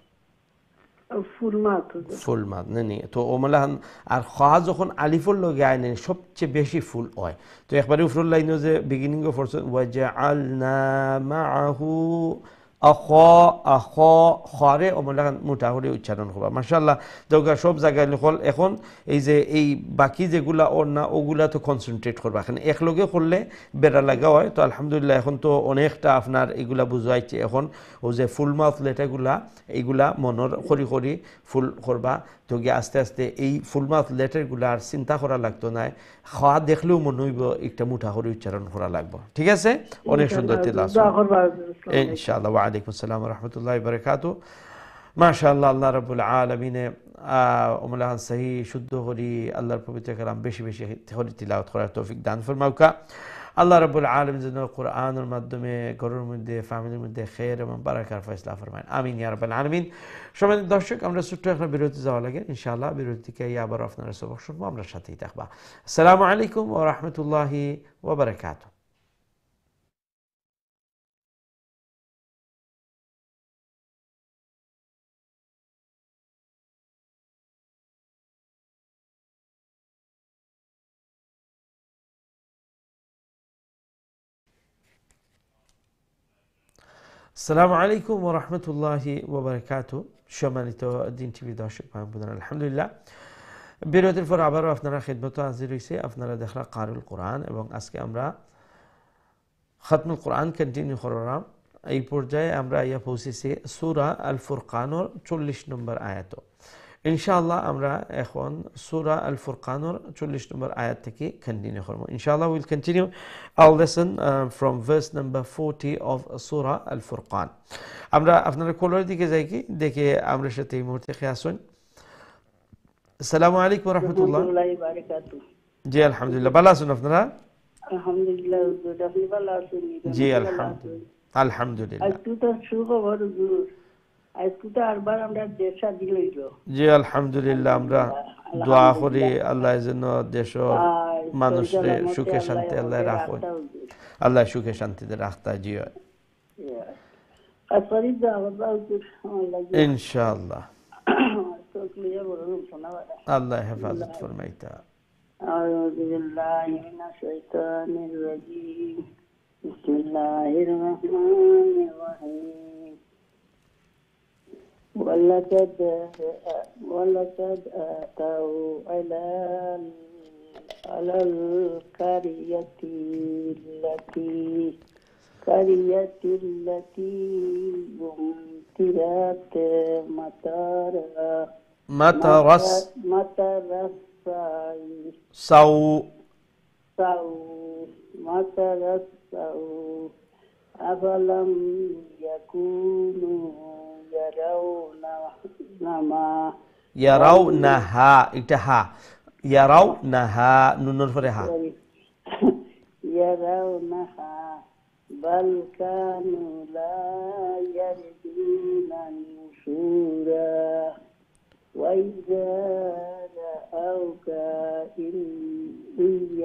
ফুল মাউথ নেনি তো ওমলাহান আর খা যখন আলিফুল লগে আইনে সবচেয়ে বেশি ফুল হয় তো একবারে উপরের লাইনে যে বিগিনিং অফ ওয়াজআলনা মাআহু খরে ওমলাহান মোটা করে উচ্চারণ করবা মাশাআল্লাহ দৌগা সব জায়গায় লিখল এখন এই যে এই বাকি যেগুলা ওর না ওগুলা তো কনসেন্ট্রেট করবা এখন একলগে করলে বেড়া লাগা হয় তো আলহামদুলিল্লাহ এখন তো অনেকটা আপনার এগুলা বুঝাইছে এখন ও যে ফুল মাউথ লেটারগুলা এইগুলা মনের করি ফুল করবা তো গিয়ে আস্তে আস্তে এই ফুল মাউথ লেটারগুলা আর চিন্তা করা লাগতো না খাওয়া দেখলেও মনে হইব একটা মুঠা করে উচ্চারণ করা লাগবে ঠিক আছে অনেক সুন্দর তিলাওয়াত ইনশাআল্লাহ ওয়া আলাইকুম আসসালাম ওয়া রাহমাতুল্লাহি ওয়া বারাকাতুহু মাশাআল্লাহ আল্লাহ রাব্বুল আলামিন ওমলাহান সহি শুদ্ধ করি আল্লাহর পবিত্র কালাম বেশি বেশি করে তিলাওয়াত করার তৌফিক দান ফরমাউকা আল্লাহ রাব্বুল আলামিন যেন কোরআনের মাধ্যমে ঘরের মধ্যে ফ্যামিলির মধ্যে খের এবং বারাকার ফয়সালা ফরমায়েন, আমিন ইয়া রাব্বাল আলামিন। সম্মানিত দর্শক, আমরা ছোট্ট একটা বিরতি যাওয়া লাগে, ইনশাআল্লাহ বিরতি থেকে আবার আপনারা সবক শুনবো, আমরা সাথেই থাকবা। আসসালামু আলাইকুম ওয়া রাহমাতুল্লাহি ওয়া বারাকাতুহু। আসসালামু আলাইকুম ওয়া রাহমাতুল্লাহি ওয়া বারাকাতুহু। সম্মানিত দিন টিভি দর্শক ভাই বোনেরা, আলহামদুলিল্লাহ বিরতির পর আবারও আপনারা খিদমতে হাজির হয়েছে। আপনারা দেখরা কারুল কোরআন, এবং আজকে আমরা খতমুল কোরআন কন্টিনিউ করলাম। এই পর্যায়ে আমরা ইয়া পৌঁছেছি সূরা আল ফুরকানের 40 নম্বর আয়াত। ইনশাআল্লাহ আমরা এখন সূরা আল ফুরকানের 40 নম্বর আয়াত থেকে কন্টিনিউ করব। ইনশাআল্লাহ will continue our lesson from verse number 40 of সূরা আল ফুরকান। আমরা আপনারা কলার দিকে যাই কি দেখে আমরা সাথে এই মুহূর্তে খেয়ে আসুন। আসসালামু আলাইকুম ওয়া রাহমাতুল্লাহ। জি আলহামদুলিল্লাহ, ভালো আছেন আপনারা? আলহামদুলিল্লাহ, আপনি ভালো আছেন? জি আলহামদুলিল্লাহ, আলহামদুলিল্লাহ। আজকে তো সুখবর হুজুর, আজকে তো আরবার আমরা দেশ স্বাধীন হইল। জি আলহামদুলিল্লাহ, আমরা দোয়া করি আল্লাহ যেন দেশ মানুষের সুখে শান্তি আল্লাহ রাখো, আল্লাহ সুখে শান্তিতে রাখতা। জি ইনশাআল্লাহ, আল্লাহ হেফাজত ফরমাইতা। আউযু বিল্লাহি মিনাশ শাইতানির রাজীম। বিসমিল্লাহির রাহমানির রাহিম। ولقد أتوا على القرية التي أمطرت مطر السوء أفلم يكونوا يرونها إتها يرونها نور فرها يرونها بل كانوا لا يرجون نشورا وإذا رأوك إن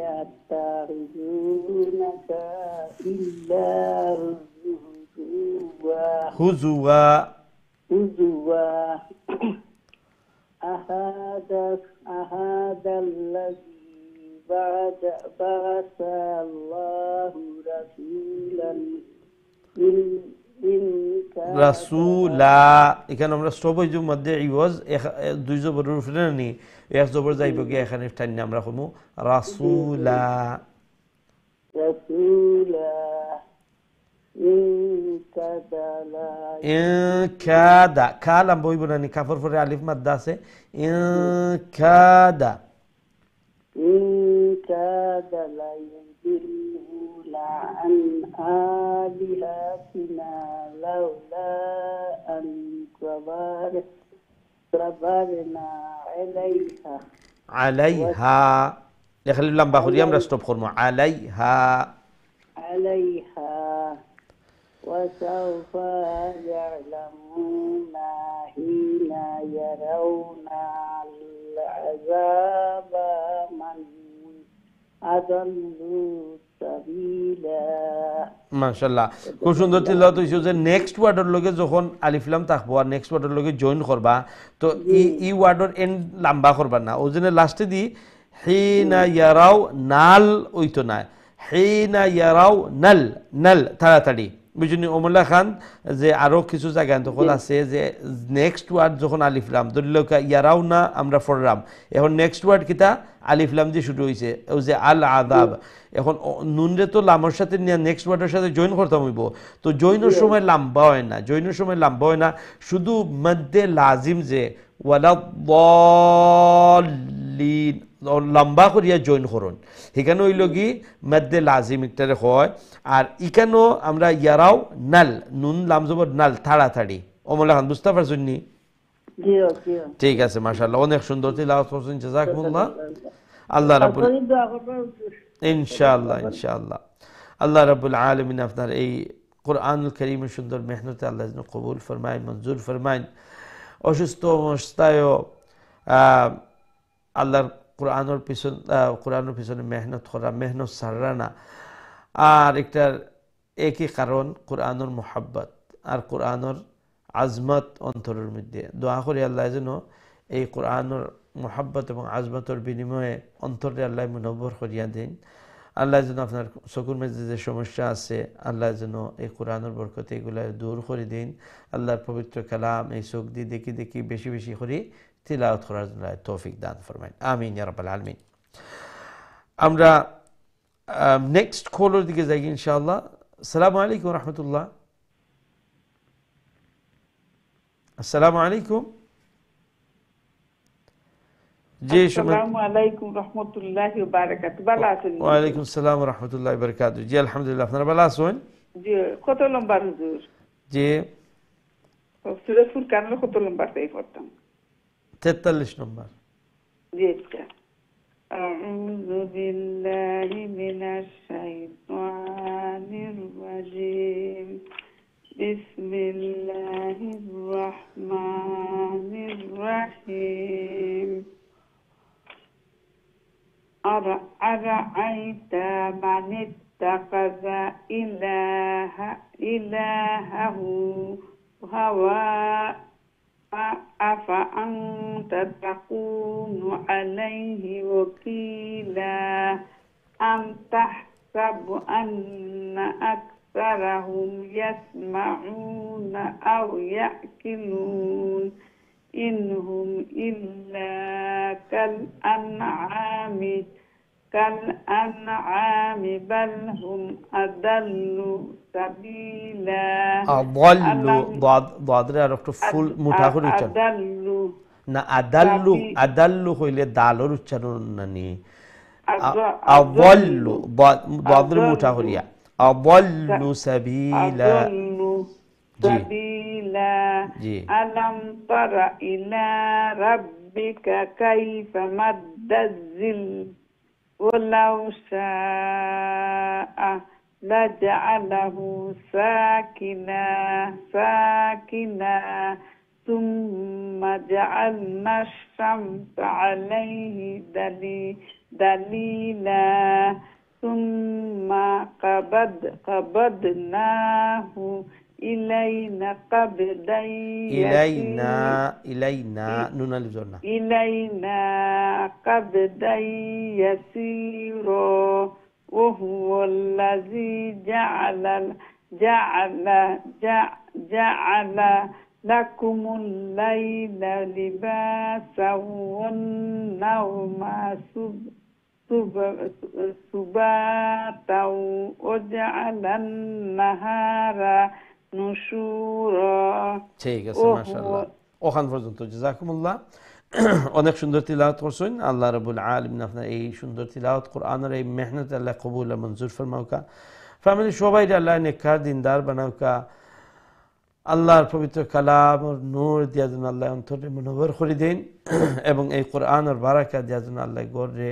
يتخذونك إلا هزوا أهذا الذي بعث الله রাসূলা। এখানে আমরা সবই যে মধ্যে ইওয়াজ দুই জবরের উপরে নি, এক জবর যাইব গিয়ে এখানে টাইনে আমরা কমু রাসূলা। ইনকাদা কালাম বইব না নি, কাফর পরে আলিফ মাদ্দা আছে। ইনকাদা লা ইউদিলুনা আন আলিহাতিনা লাউলা আন সাবারনা আলাইহা। দেখালি লম্বা করি আমরা স্টপ করবো। আলাইহা وسوف يعلمون حين يرون العذاب من أضل سبيلا। মাশাআল্লাহ, খুব সুন্দর তিলাওয়াত হইছে। যে নেক্সট ওয়ার্ডের লগে যখন আলিফ লাম থাকবো আর নেক্সট ওয়ার্ডের লগে জয়েন করবা, তো ই ওয়ার্ডের এন্ড লম্বা করবা না, ওই জন্য লাস্টে দি হিনা ইয়ারাও নাল ওইতো না, হিনা ইয়ারাও নাল নাল তাড়াতাড়ি বুঝুনি। ওমল্লা খান যে আরো কিছু জায়গায় তখন আছে যে নেক্সট ওয়ার্ড যখন আলিফলাম ধরল ইয়ারাও না আমরা ফররাম, এখন নেক্সট ওয়ার্ড কিতা আলিফলাম দিয়ে শুরু হয়েছে, ওই যে আল আদাব। এখন নুনরে তো লামের সাথে নিয়ে নেক্সট ওয়ার্ডের সাথে জয়েন করতাম হইব, তো জয়েনের সময় লম্বা হয় না, জয়েনের সময় লম্বা হয় না, শুধু মধ্যে লাজিম যে ওয়ালাদ্দাল্লিন লম্বা করিয়া জয়েন করুন, সেখানে হইল কি মধ্যে লাজিম একটারে হয়। আর ইখানেও আমরা ইয়ারাও নাল নুন লাম জবর নাল তাড়াতাড়ি। ওমলা খান বুঝতে পারছেন নি? ঠিক আছে, মাশাআল্লাহ, অনেক সুন্দর তিলাওয়াত করছেন, জাযাকুমুল্লাহ। আল্লাহ রাব্বুল ইনশাআল্লাহ ইনশাআল্লাহ। আল্লাহ রাব্বুল আলামিন আপনার এই কোরআনুল কারীমের সুন্দর মেহনতে আল্লাহ যেন কবুল ফরমায়, মঞ্জুর ফরমায়। অসুস্থ অবস্থায়ও আল্লাহর কোরআনের পিছনে মেহনত করা, মেহনত সাররা না। আর একই কারণ কোরআনের মোহাব্বত আর কোরআনের আজমত অন্তরের মধ্যে। দোয়া করি আল্লাহ যেন এই কোরআনের মোহাব্বত এবং আজমতের বিনিময়ে অন্তরে আল্লাহ মুনব্বর করিয়া দিন। আল্লাহ যেন আপনার চকুর মধ্যে যে সমস্যা আছে আল্লাহ যেন এই কোরআনের বরকতে এগুলো দূর করে দিন। আল্লাহর পবিত্র কালাম এই চোখ দিয়ে দেখি দেখি বেশি বেশি করে তিলাওয়াত করার জন্য তৌফিক দান ফরমাইন, আমিন ইয়া রাব্বাল আলামিন। আমরা নেক্সট কলের দিকে যাই ইনশাআল্লাহ। আসসালামু আলাইকুম রহমতুল্লাহ। আসসালামু আলাইকুম। জি আসসালামু আলাইকুম রাহমাতুল্লাহি ওয়া বারাকাতুহু। ভালো আছেন? ওয়া আলাইকুম আসসালাম ওয়া রাহমাতুল্লাহি ওয়া বারাকাতুহু। জি আলহামদুলিল্লাহ, আপনারা ভালো আছেন? জি। কত নম্বর হুজুর? জি সূরা ফুরকানের কত নম্বর তাই পড়তাম? 43 নম্বর। জি আচ্ছা। আউযু বিল্লাহি মিনাশ শাইতানির রাজিম। বিসমিল্লাহির রাহমানির রাহিম। أرأيت من اتخذ إلهه هواه أفأنت تكون عليه وكيلا أم تحسب أن أكثرهم يسمعون أو يأكلون إنهم إلا كالأنعام بل هم أضل سبيلا। ضادরে আর একটু ফুল মুঠা করে উচ্চারণ না। আদাল্লু হইলে দালর উচ্চারণ নানি। আদাল্লু ضادরে মুঠা করিয়া আদাল্লু সাবিলা। জি। আলাম তারা ইলা রাব্বিকা কাইফা মাদ্দাজিল ওয়ালাউ শাআ লাজআলাহু সাকিনা সুম্মা জাআলনা আশ-শামসা আলাইহি দালিলা সুম্মা কাবাদনাহু ইলাইনা কাবদাই ইলাইনা নুন আলিফ জবর না। ইলাইনা কাবদাই ইয়াসিরা ওয়া হুয়াল্লাযী জাআলা লাকুমুল লাইলা লিবাসাও ওয়ান নাওমা সুবাতাও ওয়া জাআলান নাহারা নুশুরা। ঠিক আছে, মাশাআল্লাহ। ওখান পর্যন্ত জাযাকুমুল্লাহ। অনেক সুন্দর তিলাওয়াত করছেন। আল্লাহ রাব্বুল আলামিন আপনার এই সুন্দর তিলাওয়াত কোরআনের এই মেহনত আল্লাহ কবুল আর মঞ্জুর ফরমাউকা। ফ্যামিলি সবাই আল্লাহ নেককার দিনদার বানাউকা। আল্লাহর পবিত্র কালাম আর নূর দিয়া যেন আল্লাহ অন্তরে মুনব্বর করে দিন এবং এই কোরআনের বারাকা দিয়া যেন আল্লাহ গড়ে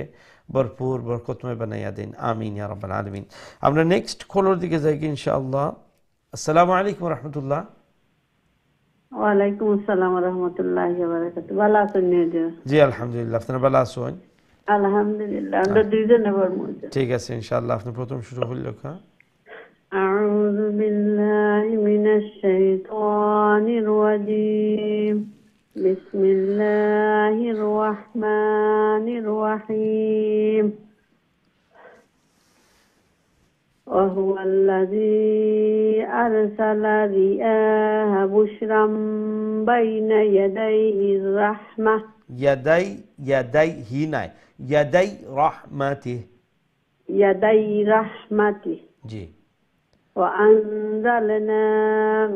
ভরপুর বরকতময় বানাইয়া দিন, আমিন ইয়া রাব্বাল আলামিন। আমরা নেক্সট কলের দিকে যাই ইনশাআল্লাহ। আসসালামু আলাইকুম রাহমাতুল্লাহ। ওয়া আলাইকুম আসসালাম ওয়া রাহমাতুল্লাহি ওয়া বারাকাতুহু। ভালো আছেন নি? জি আলহামদুলিল্লাহ, আপনারা ভালো আছেন? আলহামদুলিল্লাহ। আমরা দুইজনে পড়ব। ঠিক আছে ইনশাআল্লাহ। আপনি প্রথম শুরু হইল কা। আউযু বিল্লাহি মিনাশ শাইতানির রাজীম। বিসমিল্লাহির রহমানির রহিম। وهو الذي أرسل رياح بشرا بين يديه الرحمة يدي رحمته جي. وأنزلنا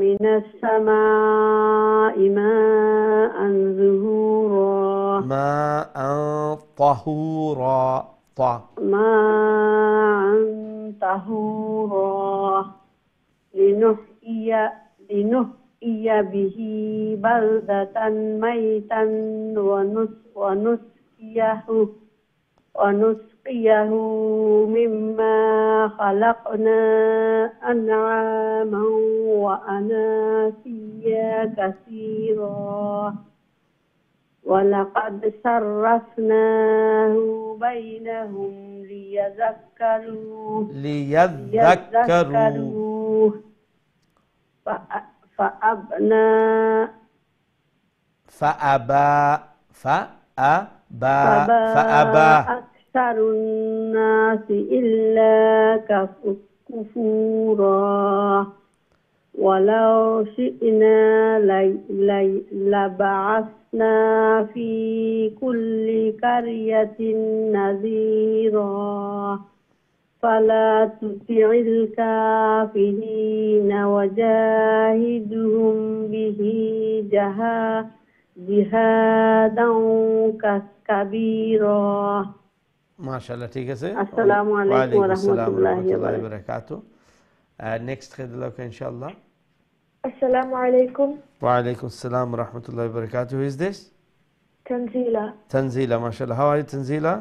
من السماء ماء زهورا ماء طهورا لنحيي به بلدة ميتا ونسقيه ونسقيه مما خلقنا أنعاما وأناسيا كثيرا ولقد صرفناه بينهم ليذكروا فأبى أكثر الناس إلا كفورا ولو شئنا لبعثنا في كل قرية نذيرا فلا تطع الكافرين وجاهدهم به جهادا كبيرا. ما شاء الله. ठीक है से. अस्सलामु अलैकुम वरहमतुल्लाहि वबरकातुह. Next खिदला का इंशाल्लाह. Assalamu alaikum. Wa alaikum assalam wa rahmatullahi wa barakatuh. Who is this? Tanzila. Tanzila, mashallah. How are you, Tanzila?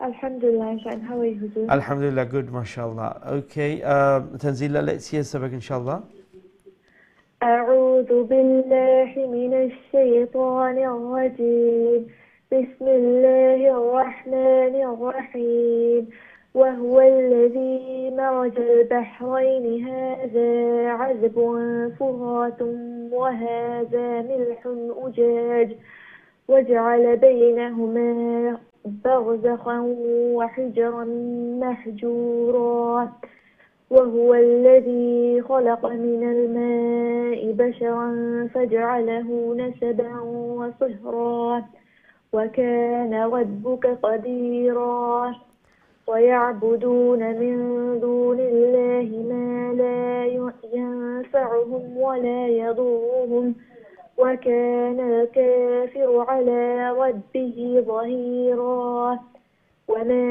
Alhamdulillah, how are you, Huzur? Alhamdulillah, good, mashallah. Okay, Tanzila, let's hear sabak, inshallah. أعوذ بالله من الشيطان الرجيم. بسم الله الرحمن الرحيم. وهو الذي مرج البحرين هذا عذب فرات وهذا ملح أجاج وجعل بينهما برزخا وحجرا محجورا وهو الذي خلق من الماء بشرا فجعله نسبا وصهرا وكان ربك قديرا ويعبدون من دون الله ما لا ينفعهم ولا يضرهم وكان الكافر على ربه ظهيرا وما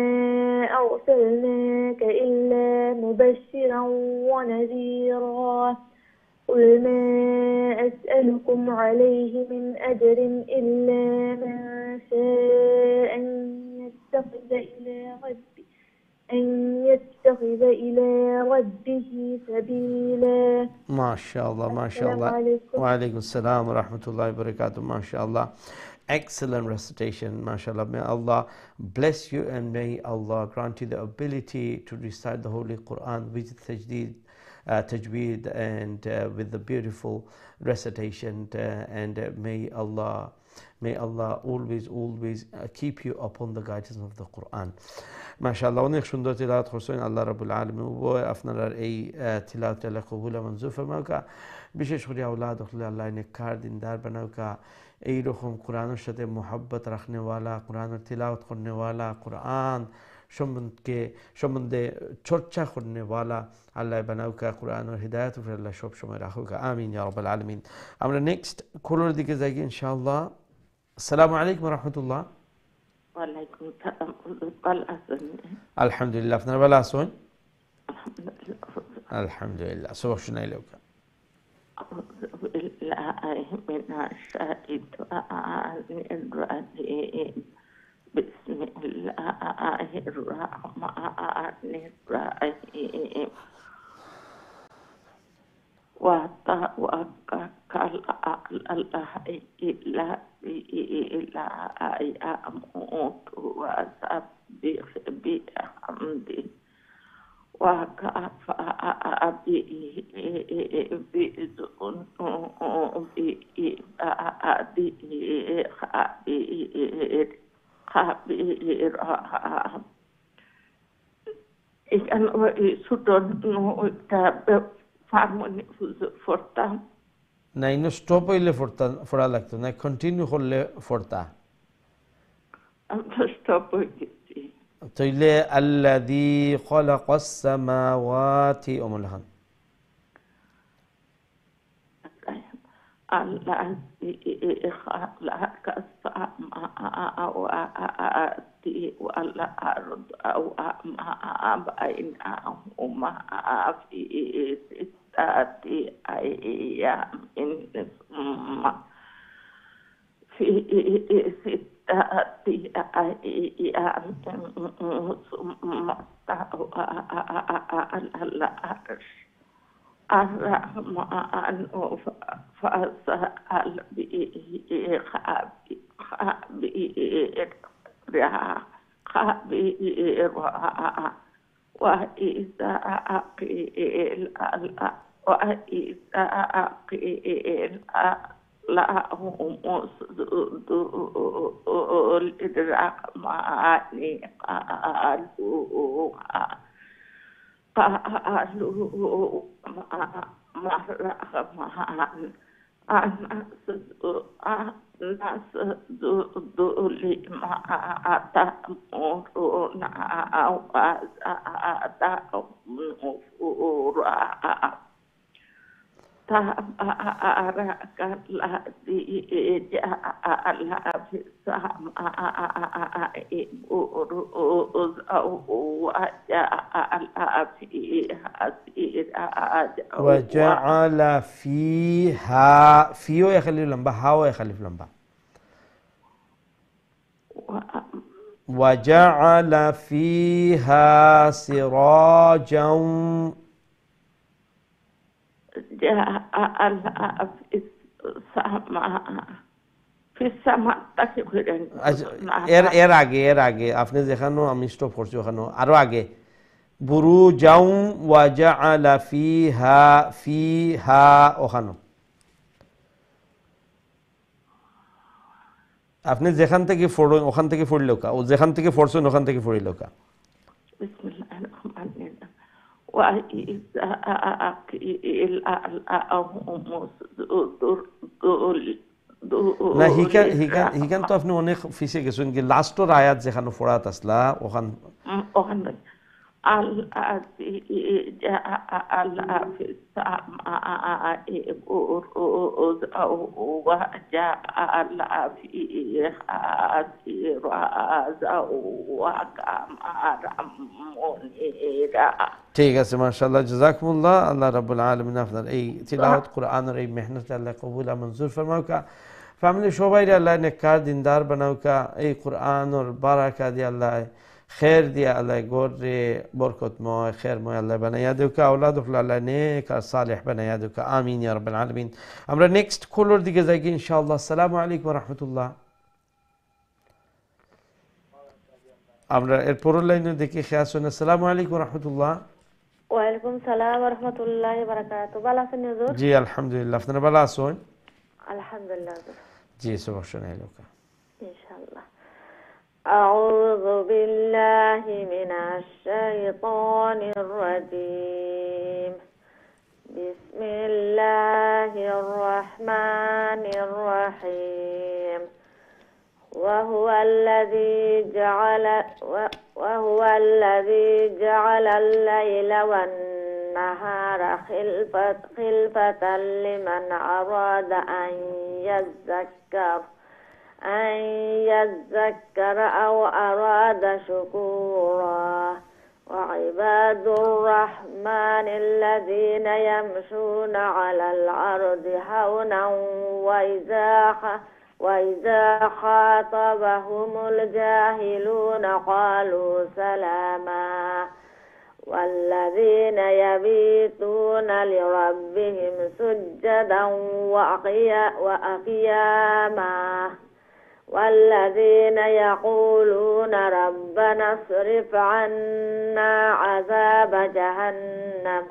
أرسلناك إلا مبشرا ونذيرا قل ما أسألكم عليه من أجر إلا من شاء أن يتخذ إلى ربه سبيلا. ما شاء الله, ما شاء الله. Wa alaikum assalam wa rahmatullahi wa barakatuh. Ma sha Allah. Excellent recitation, mashallah. May Allah bless you and may Allah grant you the ability to recite the Holy Quran with tajweed and with the beautiful recitation, and may Allah always keep you upon the guidance of the Quran. MashaAllah, অনেক সুন্দর তিলাওয়াত করছেন। আল্লাহ রাব্বুল আলামিন আপনার এই তিলাওয়াত আল্লাহ কবুল এবং মঞ্জুর ফরমাউকা। বিশেষ করে আওলাদ আল্লাহ নেককার দিনদার বানাউকা, এই রকম কোরআনের সাথে মোহাব্বত রাখনেওয়ালা, কোরআনের তিলাওয়াত করনেওয়ালা, কোরআন সম্বন্ধে চর্চা করনেওয়ালা আল্লাহ বানাউকা, কোরআনের হিদায়াত উপরে আল্লাহ সব সময় রাখুকা। আমিন ইয়া রাব্বাল আলামিন। আমরা নেক্সট কলের দিকে যাই ইনশাআল্লাহ। আসসালামু আলাইকুম ওয়া রাহমাতুল্লাহ। ওয়ালাইকুম সালাম। ভালো আছেন? আলহামদুলিল্লাহ, আপনারা ভালো আছেন? আলহামদুলিল্লাহ। সব শুনাই লোকা। بسم الله الرحمن الرحيم. وتوكل على الله إلا يموت وسبح بحمده وكفى به خبيرا. Ich kan sudah farmoni forta. Nej, nu stoppa ille forta lagto. Nej, continue hålle forta. Stoppa inte. Tyle alladhi khalaqa as-samawati umulhan. الذي خلق السماوات والأرض وما بينهما في 6 أيام ثم في 6 الرحمن فاسأل خبير وإذا قيل لهم اسجدوا للرحمن قالوا ما الرحمن نسجد لما تأمرنا وزادهم نفورا تبارك الذي جعل في السماء بروجا وجعل فيها فيه يخلي لمبا هاو يخلي لمبا وجعل فيها سراجا جعل في السماء এর আগে আপনি যেখানে আমি স্টপ করছি ওখানে আরো আগে বুরুজাউ ওয়া জাআলা ফিহা ওখানে আপনি যেখান থেকে পড়েন ওখান থেকে পড়লেও কা ও যেখান থেকে পড়ছেন ওখান থেকে পড়লেও কা বিসমিল্লাহির রহমানির রহিম وإذا قيل لهم না হিকান তো আপনি অনেক ফিসে গেছেন কি লাস্টের আয়াত যেখানে পড়াত আসলা ওখানে الذي جعل في السماء بروجا وجعل فيها سراجا وقمرا منيرا ঠিক আছে মাশাআল্লাহ জাযাকুমুল্লাহ আল্লাহ রাব্বুল আলামিন আপনার এই তিলাওয়াত কোরআনের এই মেহনত আল্লাহ কবুল আর মঞ্জুর ফরমাউকা ফ্যামিলি সবাই আল্লাহ নেককার দিনদার বানাউকা এই কোরআনের বারাকা দিয়ে আল্লাহ خير دي الله غوري بركت مو خير مو الله بنا يدك اولادك الله نيك صالح بنا يدك امين يا رب العالمين আমরা নেক্সট কলর দিকে যাই ইনশাআল্লাহ আসসালামু আলাইকুম ওয়া রাহমাতুল্লাহ আমরা এর পরের লাইনে দেখি খেয়াল শুনে আসসালামু আলাইকুম ওয়া রাহমাতুল্লাহ ওয়া আলাইকুম সালাম ওয়া রাহমাতুল্লাহি ওয়া বারাকাতুহু ভালো আছেন হুজুর জি আলহামদুলিল্লাহ আপনারা ভালো আছেন আলহামদুলিল্লাহ জি সুবহানাল্লাহ ইনশাআল্লাহ أعوذ بالله من الشيطان الرجيم بسم الله الرحمن الرحيم وهو الذي جعل الليل والنهار خلفة لمن أراد أن يذكر أو أراد شكورا وعباد الرحمن الذين يمشون على الأرض هونا وإذا خاطبهم الجاهلون قالوا سلاما والذين يبيتون لربهم سجدا وقياما والذين يقولون ربنا اصرف عنا عذاب جهنم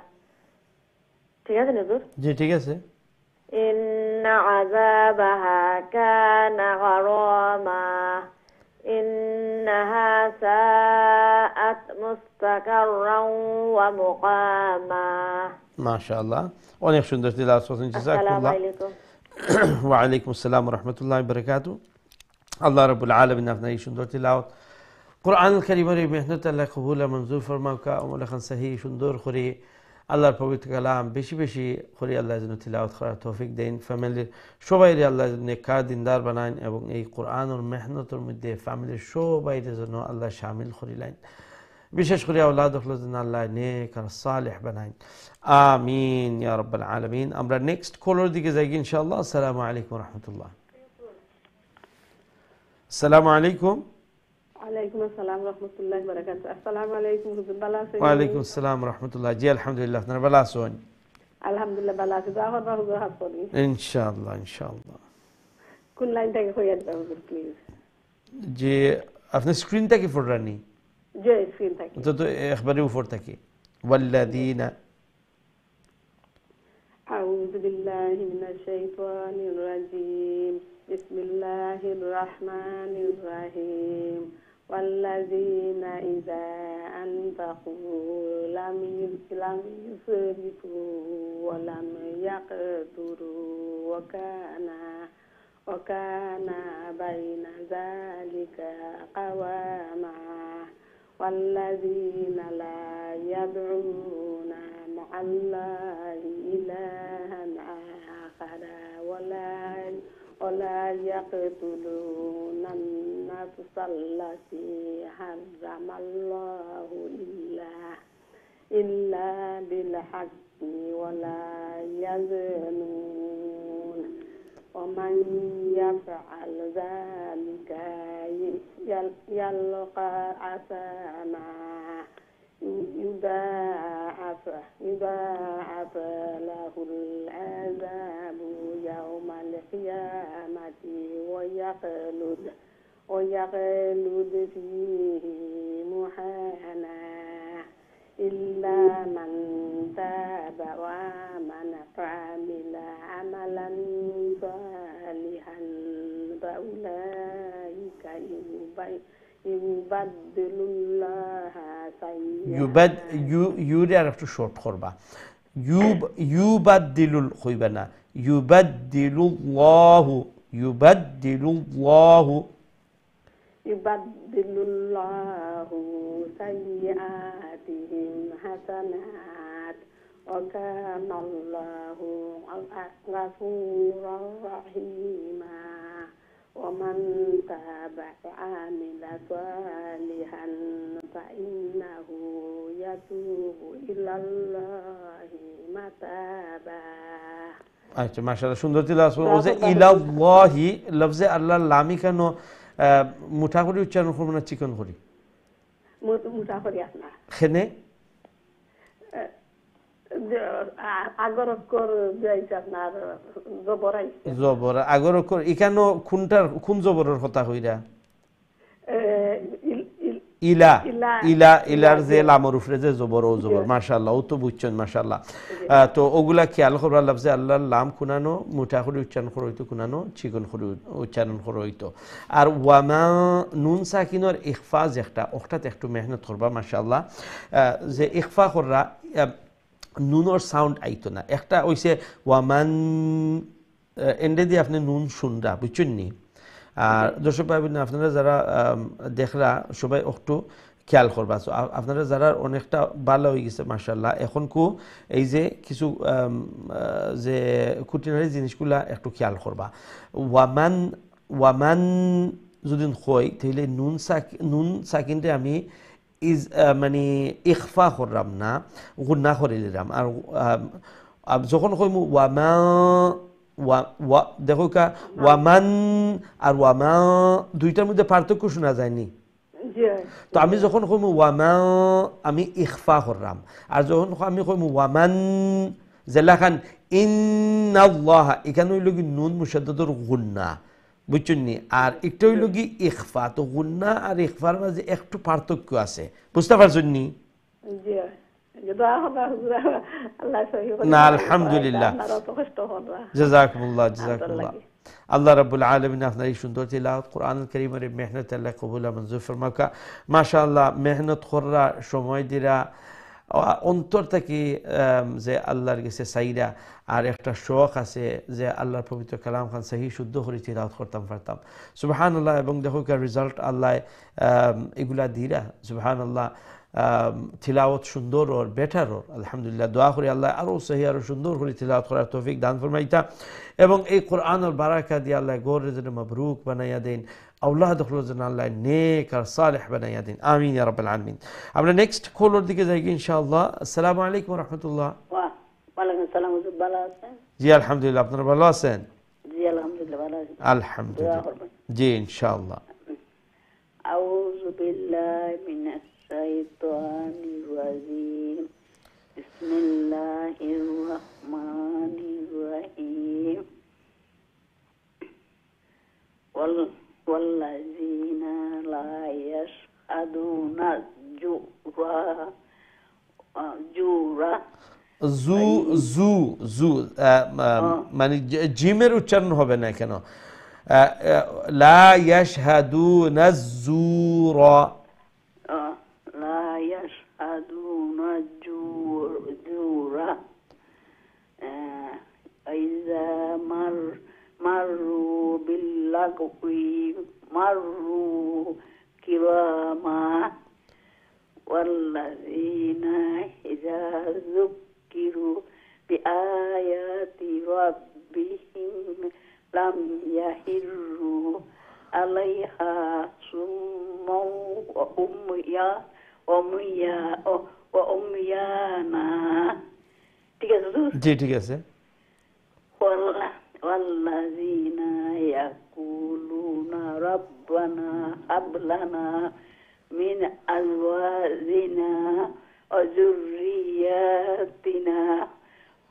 ঠিক আছে হুজুর জি ঠিক আছে إن عذابها كان غراما إنها ساءت مستقرا ومقاما ما شاء الله অনেক সুন্দর তিলাওয়াত করছেন জাযাকুল্লাহ ওয়া আলাইকুম আসসালাম ওয়া রাহমাতুল্লাহি ওয়া বারাকাতুহু আল্লাহ রাব্বুল আলামিন আপনার এই সুন্দর তিলাওয়াত কোরআনুল কারীমের এই মেহনত আল্লাহ কবুল আর মঞ্জুর ফরমাউকা আমল খান সহি সুন্দর করে আল্লাহর পবিত্র কালাম বেশি বেশি করে আল্লাহ যেন তিলাওয়াত করার তৌফিক দেন ফ্যামিলির সবাইরে আল্লাহ নেককার দিনদার বানান এবং এই কোরআনের মেহনতের মধ্যে ফ্যামিলির সবাইরে যেন আল্লাহ শামিল করিলেন বিশেষ করে আওলাদ যেন আল্লাহ নেক আর সালেহ বানান আমিন ইয়া রাব্বাল আলামিন আমরা নেক্সট কলার দিকে যাই ইনশাআল্লাহ আসসালামু আলাইকুম ওয়া রাহমাতুল্লাহ আসসালামু আলাইকুম। ওয়ালাইকুম আসসালাম রহমতুল্লাহি ওয়া বারাকাতুহু। আসসালামু আলাইকুম হুজুর, ভালো আছেন? ওয়া আলাইকুম আসসালাম রাহমাতুল্লাহ। জি আলহামদুলিল্লাহ, আপনারা ভালো আছেন? আলহামদুলিল্লাহ ভালো আছি। দোয়া করবা হুজুর, হাত করি। ইনশাআল্লাহ ইনশাআল্লাহ। কোন লাইন থেকে হইয়া দাও হুজুর প্লিজ? যে আপনি স্ক্রিন থেকে পড়রানি জি স্ক্রিন থেকে। তো একবারে উপর থেকে ওয়াল্লাযিনা আউযু বিল্লাহি মিনাশ শাইতানির রাজিম। বিসমিল্লাহির রাহমানির রাহিম। ওয়াল্লাযিনা ইযা আনফাকু লাম ইউসরিফু ওয়া লাম ইয়াকতুরু ওয়া কানা বাইনা যালিকা কাওয়ামা। والذين لا يدعون مع الله إلها آخر ولا يقتلون النفس التي حرم الله إلا بالحق ولا يزنون ومن يفعل ذلك يلقى أثاما يضاعف له العذاب يوم القيامة ويخلد فيه مهانا إلا من تاب وآمن وعمل عملا صالحا فأولئك يبدل الله ইউরে আর একটু শর্ট করবা। ইউবাদদিলুল কইবা না, ইউবাদদিলুল্লাহু ইউবাদদিলুল্লাহু ইউবাদদিলুল্লাহু সাইয়্যাতিহিম হাসানাত ওয়া কানাল্লাহু গাফুরার রাহিমা। ومن تاب وعمل صالحا فإنه يتوب إلى الله متابا। আচ্ছা মাশাআল্লাহ, সুন্দর তিলাওয়াত। ও যে ইলাল্লাহি লফজে আল্লাহ লামি কেন মুঠা করে উচ্চারণ করব না চিকন করি? মুঠা করি আপনার খেনে আগর অক্ষর যাইছে আপনার জবর আইছে। জবর আগর অক্ষর এখানে কোন জবরের কথা কইরা? ইলা ইলা ইলার যে লামর উপরে যে জবর ও জবর। মাশাআল্লাহ, ও তো বুঝছেন মাশাআল্লাহ। তো ওগুলা খেয়াল করবা। লফজে আল্লাহর লাম কুনানো মুঠা করে উচ্চারণ করা হইতো, কুনানো চিকন করে উচ্চারণ করা হইতো। আর ওয়ামা নুন সাকিনের ইখফা যেটা ওটাতে একটু মেহনত করবা মাশাআল্লাহ। যে ইখফা কররা নুনের সাউন্ড আইতো না। একটা হইছে ওয়ামান এন্ডে দিয়ে আপনি নুন শুনরা, বুঝছেন নি? আর দর্শক ভাই আপনারা যারা দেখরা সবাই একটু খেয়াল করবা। আপনারা যারা অনেকটা ভালো হয়ে গেছে মাশাআল্লাহ, এখন এই যে কিছু যে খুঁটিনারি জিনিসগুলা একটু খেয়াল করবা। ওয়ামান যদি কই তাহলে নুন সাকিনটা আমি মানে ইখফা করলাম না, গুন্না করে দিলাম। আর যখন কই ওয়ামা দেখো কা ওয়ামান আর ওয়ামা দুইটার মধ্যে পার্থক্য শোনা যায়নি? তো আমি যখন কইম ওয়ামা আমি ইখফা করলাম, আর যখন আমি কইম ওয়ামান জেলাখান ইন্নাল্লাহ এখানে হইল কি নুন মুশাদ্দাদুর গুন্না, বুঝছেন নি? আর একটা হইল কি ইখফা। তো গুন্না আর ইখফার মাঝে একটু পার্থক্য আছে, বুঝতে পারছেন নি? না আলহামদুলিল্লাহ, জাযাকুমুল্লাহ জাযাকুমুল্লাহ। আল্লাহ রাব্বুল আলামিন আপনার এই সুন্দর তিলাওয়াত কোরআনুল কারীমের মেহনত আল্লাহ কবুল মঞ্জুর ফরমাকা। মাশাআল্লাহ, মেহনত করা সময় দিরা অন্তর থেকে যে আল্লাহর কাছে চাইরা, আর একটা শখ আছে যে আল্লাহর পবিত্র কালাম খান সহি শুদ্ধ করে তিলাওয়াত করতাম পারতাম। সুবহানাল্লাহ। এবং দেখো রেজাল্ট আল্লাহ এগুলা দিরা। সুবহানাল্লাহ, তিলাওয়াত সুন্দর ওর বেটার ওর আলহামদুলিল্লাহ। দোয়া করি আল্লাহ আরও সহি আরও সুন্দর করে তিলাওয়াত করার তৌফিক দান ফরমাইতা, এবং এই কোরআনের বারাকা দিয়ে আল্লাহ গোরের জন্য মাবরুক বানাইয়া দেন, আল্লাহ দখলের জন্য আল্লাহ নেক আর সালেহ বানাইয়া দিন। আমিন ইয়া রাব্বাল আলামিন। আমরা নেক্সট কলর দিকে যাই ইনশাআল্লাহ। আসসালামু আলাইকুম ওয়া রাহমাতুল্লাহ। ওয়ালাইকুম আসসালাম। হুজুর ভালো আছেন? জি আলহামদুলিল্লাহ, আপনারা ভালো আছেন? জি আলহামদুলিল্লাহ ভালো আছি। আলহামদুলিল্লাহ, জি ইনশাআল্লাহ। أعوذ بالله من الشيطان الرجيم بسم الله الرحمن الرحيم والذين لا يشهدون জুরা জু জু জু মানে জিমের উচ্চারণ হবে না কেন লা ইয়াশহাদুনা যুরা লা ইয়াশহাদুনা জুরা ইযা মারু বিল্লাগwi মারু কিরামা والذين إذا ذكروا بآيات ربهم لم يخروا عليها صما وعميانا ঠিক আছে জি ঠিক আছে والذين يقولون ربنا هب لنا من أزواجنا وذرياتنا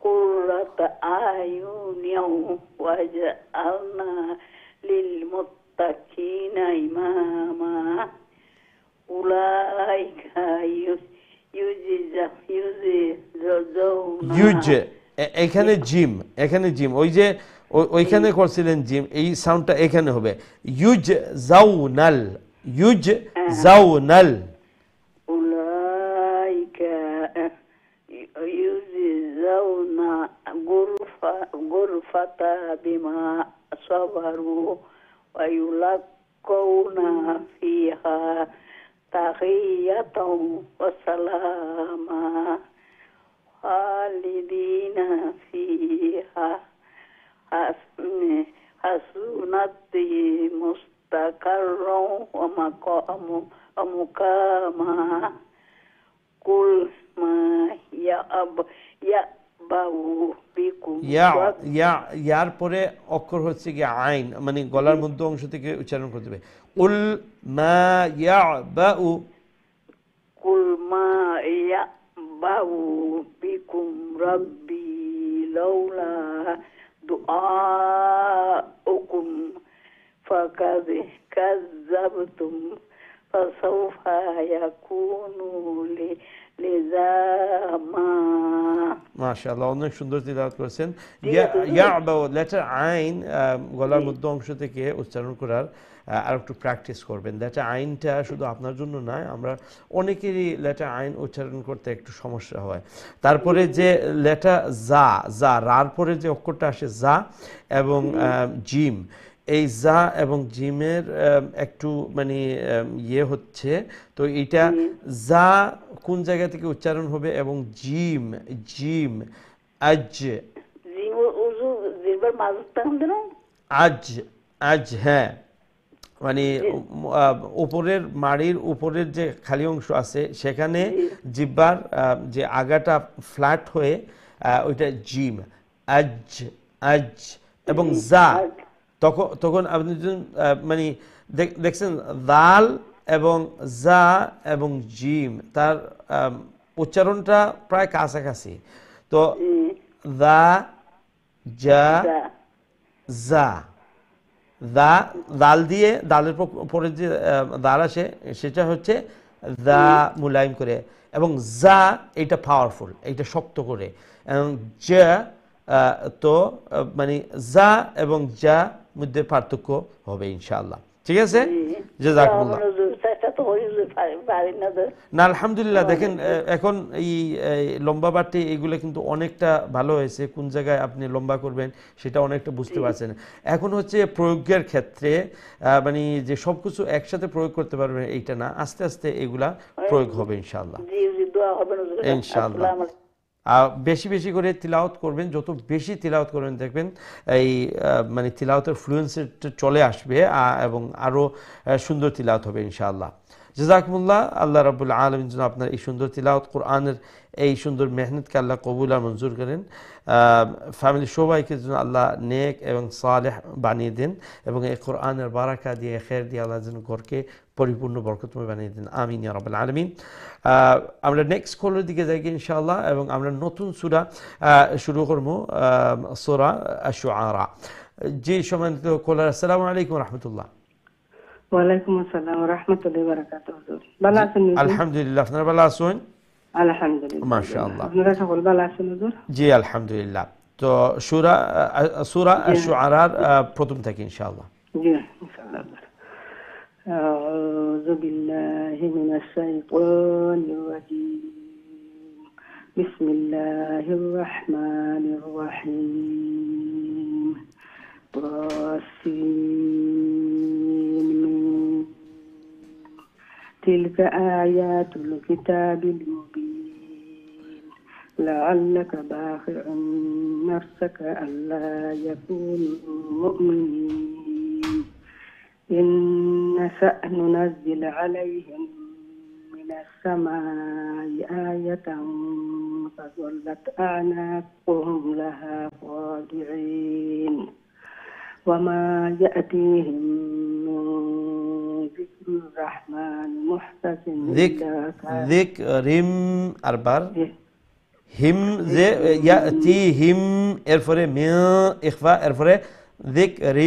قرة أعين واجعلنا للمتقين إماما أولئك এখানে জিম ওই যে ওইখানে করছিলেন জিম, এই সাউন্ডটা এখানে হবে ইউজ জাউনাল ইউজ জাউনাল উলাইকা ইউজাউনা গুরফাতা বিমা সাবারু ওয়া ইউলাকুনা ফিহা তাহিয়াতাও ওয়া সালামা খালিদিনা ফিহা হাসুনাতি মুস্তাকাররাও ওয়া মুকামা কুল মা ইয়াবাউ বিকুম ইয়ার পরে অক্ষর হচ্ছে কি আইন, মানে গলার মধ্য অংশ থেকে উচ্চারণ করতে হবে। কুল মা ইয়াবাউ কুল মা ইয়াবাউ বিকুম রাব্বি লাউলা দুআউকুম ফাকাদ কাযাবতুম ফাসাউফা ইয়াকুনু লিজামা। মাশাআল্লাহ, অনেক সুন্দর তিলাওয়াত করেছেন। ইয়াবাউ লেটার আইন গলার মধ্য অংশ থেকে উচ্চারণ করার আর একটু প্র্যাকটিস করবেন। লেটার আইনটা শুধু আপনার জন্য নয়, আমরা অনেকেরই লেটার আইন উচ্চারণ করতে একটু সমস্যা হয়। তারপরে যে লেটার জা রার পরে যে অক্ষরটা আসে জা এবং জিম, এই জা এবং জিমের একটু মানে ইয়ে হচ্ছে, তো এটা জা কোন জায়গা থেকে উচ্চারণ হবে এবং জিম জিম আজ আজ হ্যাঁ, মানে উপরের মাড়ির উপরের যে খালি অংশ আছে সেখানে জিব্বার যে আগাটা ফ্ল্যাট হয়ে ওইটা জিম আজ আজ এবং জা, তখন আপনি মানে দেখছেন দাল এবং জা এবং জিম তার উচ্চারণটা প্রায় কাছাকাছি। তো দা জা জা দা দাল দিয়ে দালের পরে যে দাল আসে সেটা হচ্ছে দা মুলায়ম করে, এবং জা এটা পাওয়ারফুল, এটা শক্ত করে, এবং জা তো মানে জা এবং জা মধ্যে পার্থক্য হবে ইনশাআল্লাহ। ঠিক আছে, জাযাকুমুল্লাহ। না আলহামদুলিল্লাহ, দেখেন এখন এই লম্বা বাড়তি এগুলো কিন্তু অনেকটা ভালো হয়েছে। কোন জায়গায় আপনি লম্বা করবেন সেটা অনেকটা বুঝতে পারছেন। এখন হচ্ছে প্রয়োগের ক্ষেত্রে মানে যে সব কিছু একসাথে প্রয়োগ করতে পারবেন এইটা না, আস্তে আস্তে এগুলা প্রয়োগ হবে ইনশাআল্লাহ। ইনশাআল্লাহ বেশি বেশি করে তিলাওয়াত করবেন, যত বেশি তিলাওয়াত করবেন দেখবেন এই মানে তিলাওয়াতের ফ্লুয়েন্সি চলে আসবে এবং আরও সুন্দর তিলাওয়াত হবে ইনশাআল্লাহ। জাযাকুমুল্লাহ। আল্লাহ রাব্বুল আলামিন যেন আপনার এই সুন্দর তিলাওয়াত কোরআনের এই সুন্দর মেহনতকে আল্লাহ কবুল আর মঞ্জুর করেন। ফ্যামিলি সবাইকে যেন আল্লাহ নেক এবং সালেহ বানিয়ে দেন এবং এই কোরআনের বারাকা দিয়ে খের দিয়ে আল্লাহ যেন ঘরকে পরিপূর্ণ বরকতময় বানিয়ে দেন। আমিন ইয়া রাব্বাল আলামিন। আমরা নেক্সট কলের দিকে যাই ইনশাআল্লাহ এবং আমরা নতুন সূরা শুরু করব, সূরা আশ-শুআরা। জি সম্মানিত কলার, আসসালামু আলাইকুম ওয়া রাহমাতুল্লাহ। ওয়ালাইকুম আসসালাম ওয়া রাহমাতুল্লাহি ওয়া বারাকাতুহু। হুজুর ভালো আছেন? আলহামদুলিল্লাহ, আপনারা ভালো আছেন? আলহামদুলিল্লাহ মাশাআল্লাহ। আপনারা সকল ভালো আছেন হুজুর? জি আলহামদুলিল্লাহ। তো সূরা আশ-শুআরার প্রথম থেকে ইনশাআল্লাহ। জি ইনশাআল্লাহ। আউযু বিল্লাহি মিনাশ শাইতানির রাজীম। বিসমিল্লাহির রাহমানির রাহিম। تلك آيات الكتاب المبين لعلك باخع نفسك ألا يكونوا مؤمنين إن نشأ ننزل عليهم من السماء آية فظلت أعناقهم لها خاضعين وما يأتيهم من ذكر الرحمن محدث ذكر أربار هم يأتيهم إرفره من إخفاء إرفره ذكر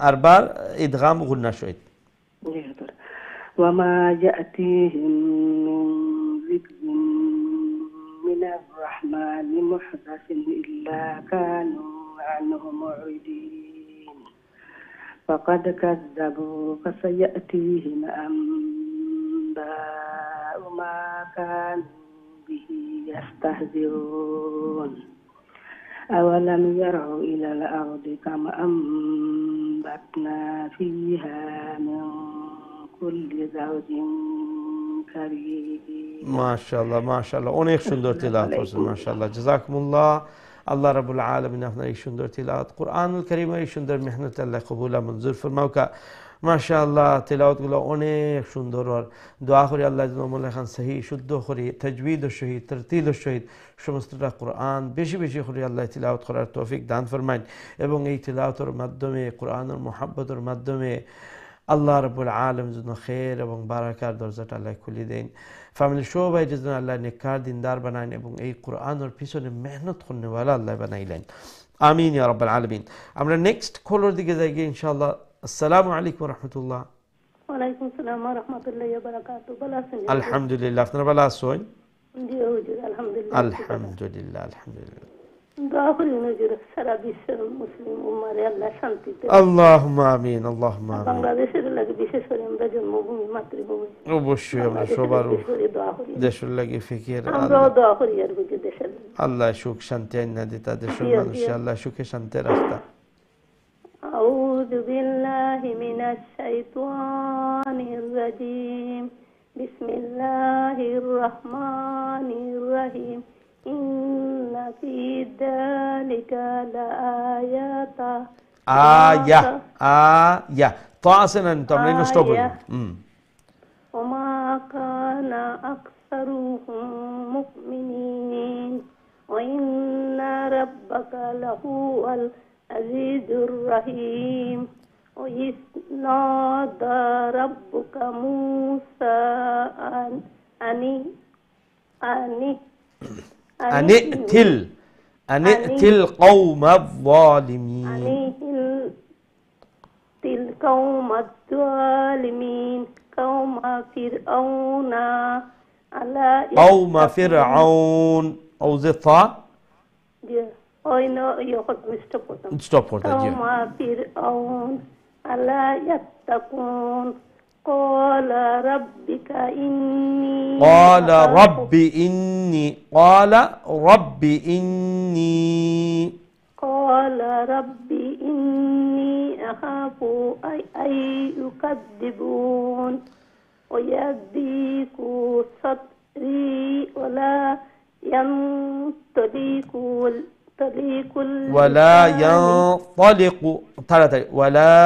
أربار إدغام غنى شويت. وما يأتيهم من ذكر من الرحمن محدث إلا كانوا عنه معرضين فقد كذبوا فسيأتيهم أنباء ما كانوا به يستهزئون أولم يروا إلى الأرض كما أنبتنا فيها من كل زوج كريم. ما شاء الله ما شاء الله অনেক সুন্দর তিলাওয়াত করছেন মাশাআল্লাহ। জাযাকুমুল্লাহ। আল্লাহ রাব্বুল আলামিন আপনার এই সুন্দর তিলাওয়াত কোরআনুল কারীমের এই সুন্দর মেহনত আল্লাহ কবুল আর মঞ্জুর ফরমাউকা। মাশাআল্লাহ তিলাওয়াতগুলো অনেক সুন্দর। আর দোয়া করি আল্লাহ যেন আমল খান সহি শুদ্ধ করি, তাজবিদের সহিত তারতিলের সহিত সমস্তটা কোরআন বেশি বেশি করে আল্লাহ তিলাওয়াত করার তৌফিক দান ফরমাইন এবং এই তিলাওয়াতের মাধ্যমে কোরআনের মুহাব্বতের মাধ্যমে আল্লাহ রাব্বুল আলামিন যেন খের এবং বারাকার দরজাটা আল্লাহ খুলে দেন। ফ্যামিলি সবাই যেন আল্লাহ নেককার দিনদার বানাইন এবং এই কোরআনের পিছনে মেহনত করনেওয়ালা আল্লাহ বানাইলেন। আমিন ইয়া রাব্বাল আলামিন। আমরা নেক্সট কলের দিকে যাই ইনশাআল্লাহ। আসসালামু আলাইকুম ওয়া রাহমাতুল্লাহ। ওয়ালাইকুম আসসালাম ওয়া রাহমাতুল্লাহি ওয়া বারাকাতুহু। ভালো আছেন? আলহামদুলিল্লাহ, আপনারা ভালো আছেন? জি হুজুর আলহামদুলিল্লাহ। আলহামদুলিল্লাহ আলহামদুলিল্লাহ। দোয়া করি হুজুর সারা বিশ্বের মুসলিম উম্মাহরে আল্লাহ শান্তি দেন। আল্লাহুম্মা আমিন আল্লাহুম্মা আমিন। বাংলাদেশের লাগি বিশেষ করে আমরা জন্মভূমি মাতৃভূমি অবশ্যই আমরা সবার দেশের লাগি ফিকির আমরাও দোয়া করি আর হুজুর দেশের আল্লাহ সুখ শান্তি আইনা দিতা, দেশের মানুষ আল্লাহ সুখে শান্তি রাখতা। আউযু বিল্লাহি মিনাশ শাইতানির রাজীম। বিসমিল্লাহির রহমানির রহিম। ইন্না ফি যালিকা লাআয়াতা আয়া তাসেন তো আমরা নষ্ট বলি। ওমা কানা আকসারুহুম মুমিনিন ওয়া ইন্না রাব্বাকা লাহুয়াল আজিজুর রহিম। وإذ نادى ربك موسى أن ائت القوم الظالمين. القوم الظالمين قوم فرعون قوم فرعون أو زطا stop for that. قوم فرعون ألا يتقون قال ربك إني قال رب إني قال رب إني قال رب إني أخاف أن يكذبون ويضيق صدري ولا ينطلق ولا ينطلق ولا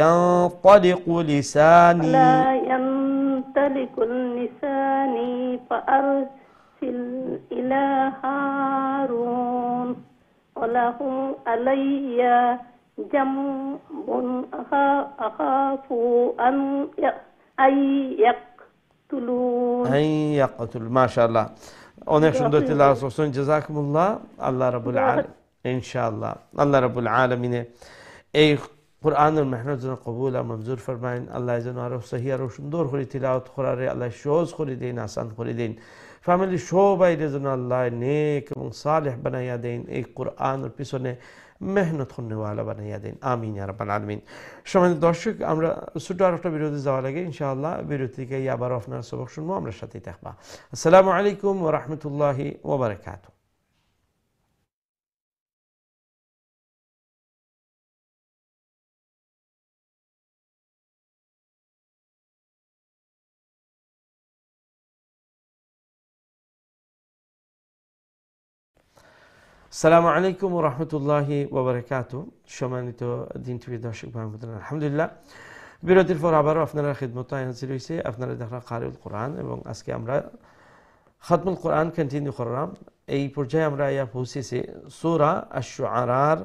ينطلق لساني ولا ينطلق سالك اللسان فأرسل إلى هارون وله علي جنب أخاف أن يقتلون মাশাআল্লাহ, অনেক সুন্দর তিলাওয়াত করছেন, জাযাকুমুল্লাহ। আল্লাহ রাব্বুল আলামিন ইনশাআল্লাহ আল্লাহ রাব্বুল আলামিনে এই কোরআনের মেহনত যেন কবুল আর মঞ্জুর ফরমাইন। আল্লাহ যেন আরো সহি আরো সুন্দর করে তিলাওয়াত করারে আল্লাহ সহজ করে দিন, আসান করে দিন। ফ্যামিলি সবাই যেন আল্লাহ নেক এবং সালেহ বানাইয়া দেন, এই কোরআনের পিছনে মেহনত করনেওয়ালা বানাইয়া দেন। আমিন ইয়া রাব্বাল আলামিন। সম্মানিত দর্শক, আমরা ছোট আর একটা বিরতি যাওয়া লাগে, ইনশাআল্লাহ বিরতি থেকে আবার আপনার সবক শুনবো, আমরা সাথেই থাকবা। আসসালামু আলাইকুম ওয়া রাহমাতুল্লাহি ওয়া বারাকাতুহু। আসসালামু আলাইকুম ওয়া রাহমাতুল্লাহি ওয়া বারাকাতুহু। সম্মানিত দিন টিভি দর্শক ভাই বোনেরা, আলহামদুলিল্লাহ বিরতির পর আবারও আপনারা খিদমতে হাজির হয়েছে আপনারা দেখা কারিউল কোরআন, এবং আজকে আমরা খতমুল কোরআন কন্টিনিউ করলাম। এই পর্যায়ে আমরা ইয়া পৌঁছেছি সূরা আশ-শুআরার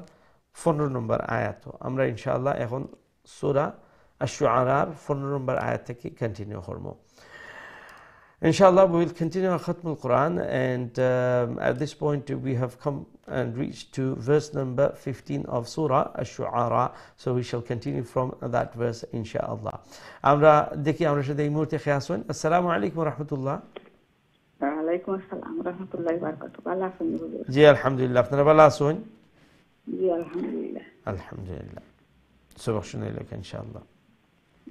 15 নম্বর আয়াত। আমরা ইনশাআল্লাহ এখন সূরা আশ-শুআরার 15 নম্বর আয়াত থেকে কন্টিনিউ করব। Inshallah, we will continue our Khatm al-Quran, and at this point we have come and reached to verse number 15 of Surah Ash-Shu'ara, so we shall continue from that verse, inshallah. Amra dekhi amra shade ei muhurte khayal hoin. Assalamu alaikum wa rahmatullah. Wa alaikum assalam wa rahmatullahi wa barakatuh. Bala asun huzur. Ji alhamdulillah. Apnara bala asun? Ji alhamdulillah. Alhamdulillah. Sabaq shunay lak inshallah.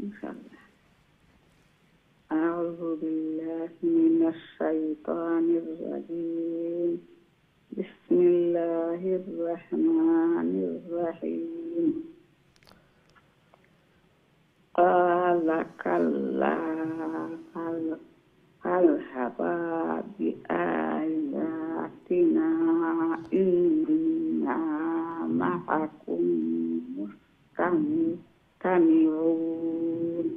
Inshallah. أعوذ بالله من الشيطان الرجيم. بسم الله الرحمن الرحيم. قال كلا اذهبا بآياتنا إنا معكم مستمعون.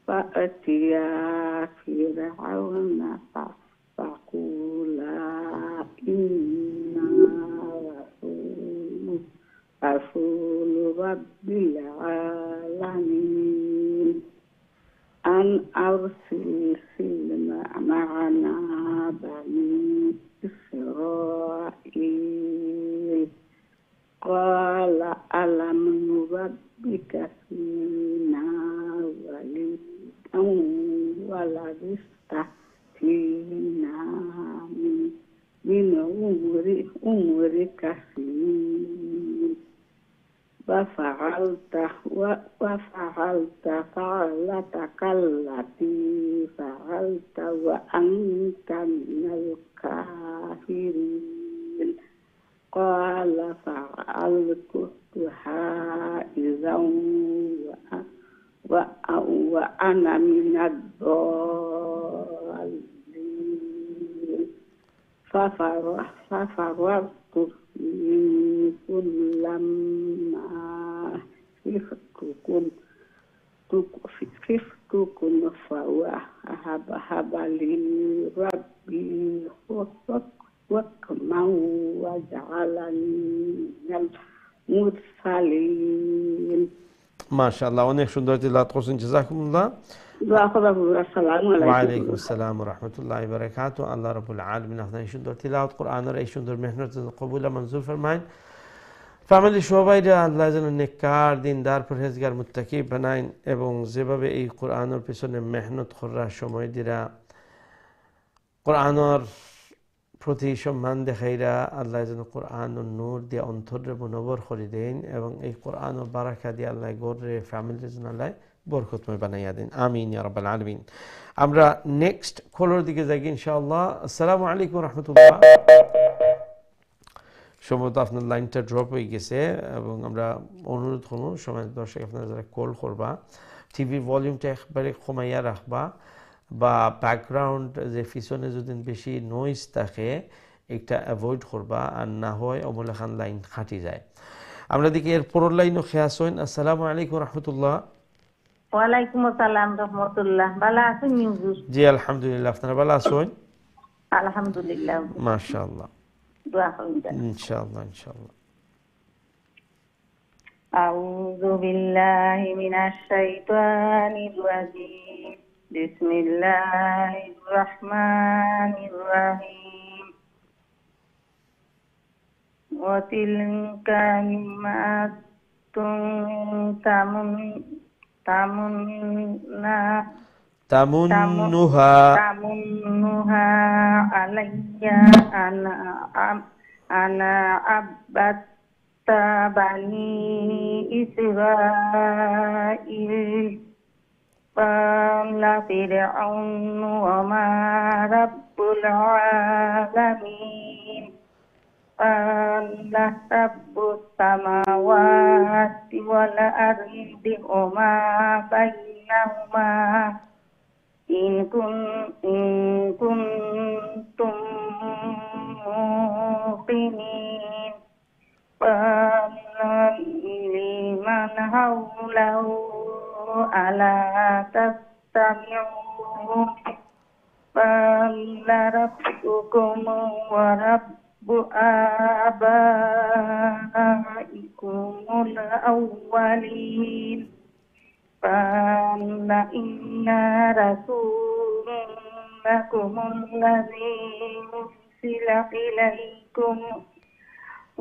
فأتيا فرعون فقولا إنا رسول رب العالمين أن أرسل معنا بني إسرائيل. قال ألم نربك فينا وليدا ولبثت فينا من عمرك سنين وفعلت فعلتك التي فعلت وأنت من الكافرين. قال فعلتها إذا وأنا من الضالين. ففررت منكم لما خفتكم فوهب لي ربي حكما وجعلني من المرسلين. মাশাআল্লাহ, অনেক সুন্দর তিলাওয়াত করছেন, জাযাকুমুল্লাহ। ওয়া আলাইকুম আসসালাম ওয়া রাহমাতুল্লাহি ওয়া বারাকাতুহু। আল্লাহ রাব্বুল আলামিন আপনার সুন্দর তিলাওয়াত কোরআনের এই সুন্দর মেহনত কবুল আর মঞ্জুর ফরমাইন। ফ্যামিলি সবাইরা আল্লাহ যেন নেককার দিনদার পরহেজগার মুত্তাকি বানাইন, এবং যেভাবে এই কোরআনের পিছনে মেহনত করার সময় দিরা কোরআনের প্রতি সম্মান দেখাইরা আল্লাহ যেন কোরআনের নূর দিয়ে অন্তরে মুনব্বর করে দেন, এবং এই কোরআনের বারাকা দিয়ে আল্লাহ গড়ে ফ্যামিলির জন্য আল্লাহ বরকতময় বানাইয়া দেন। আমিন ইয়া রাব্বাল আলামিন। আমরা নেক্সট কলার দিকে যাই ইনশাআল্লাহ। আসসালামু আলাইকুম ওয়া রাহমাতুল্লাহ। সম্ভবত আপনার লাইনটা ড্রপ হয়ে গেছে, এবং আমরা অনুরোধ করব সময় দর্শক আপনারা যারা কল করবা টিভির ভলিউমটা একবারে কমাইয়া রাখবা, বা ব্যাকগ্রাউন্ড যে পিছনে যদি বেশি নয়েজ থাকে একটা অ্যাভয়েড করবা, আর না হয় অমলে খান লাইন খাটি যায়। আমরা দেখি এর পরের লাইনও খেয়াল হইন। আসসালামু আলাইকুম রহমতুল্লাহ। ওয়ালাইকুম আসসালাম রহমতুল্লাহ। ভালো আছেন হুজুর? জি আলহামদুলিল্লাহ, আপনারা ভালো আছেন? আলহামদুলিল্লাহ। মাশাআল্লাহ, দোয়া করুন। ইনশাআল্লাহ ইনশাআল্লাহ। আউযু বিল্লাহি মিনাশ শাইতানির রাজীম। বিসমিল্লাহির রহমানির রহিম। ওয়া তিলকা নি'মাতুন তামুন্নুহা আলাইয়া আনা আব্বাতা বানি ইসরাঈল। ক্বালা ফিরআউনু ওয়া মা রাব্বুল আলামিন। ক্বালা রাব্বুস সামাওয়াতি ওয়াল আরদি ওয়া মা বাইনাহুমা ইন কুনতুম মুকিনিন। ক্বালা লিমান হাওলাহু আলা তাসতামিউন। ক্বালা রাব্বুকুম ওয়া রাব্বু আবাইকুমুল আউওয়ালিন। قال إنا رسول لكم الذي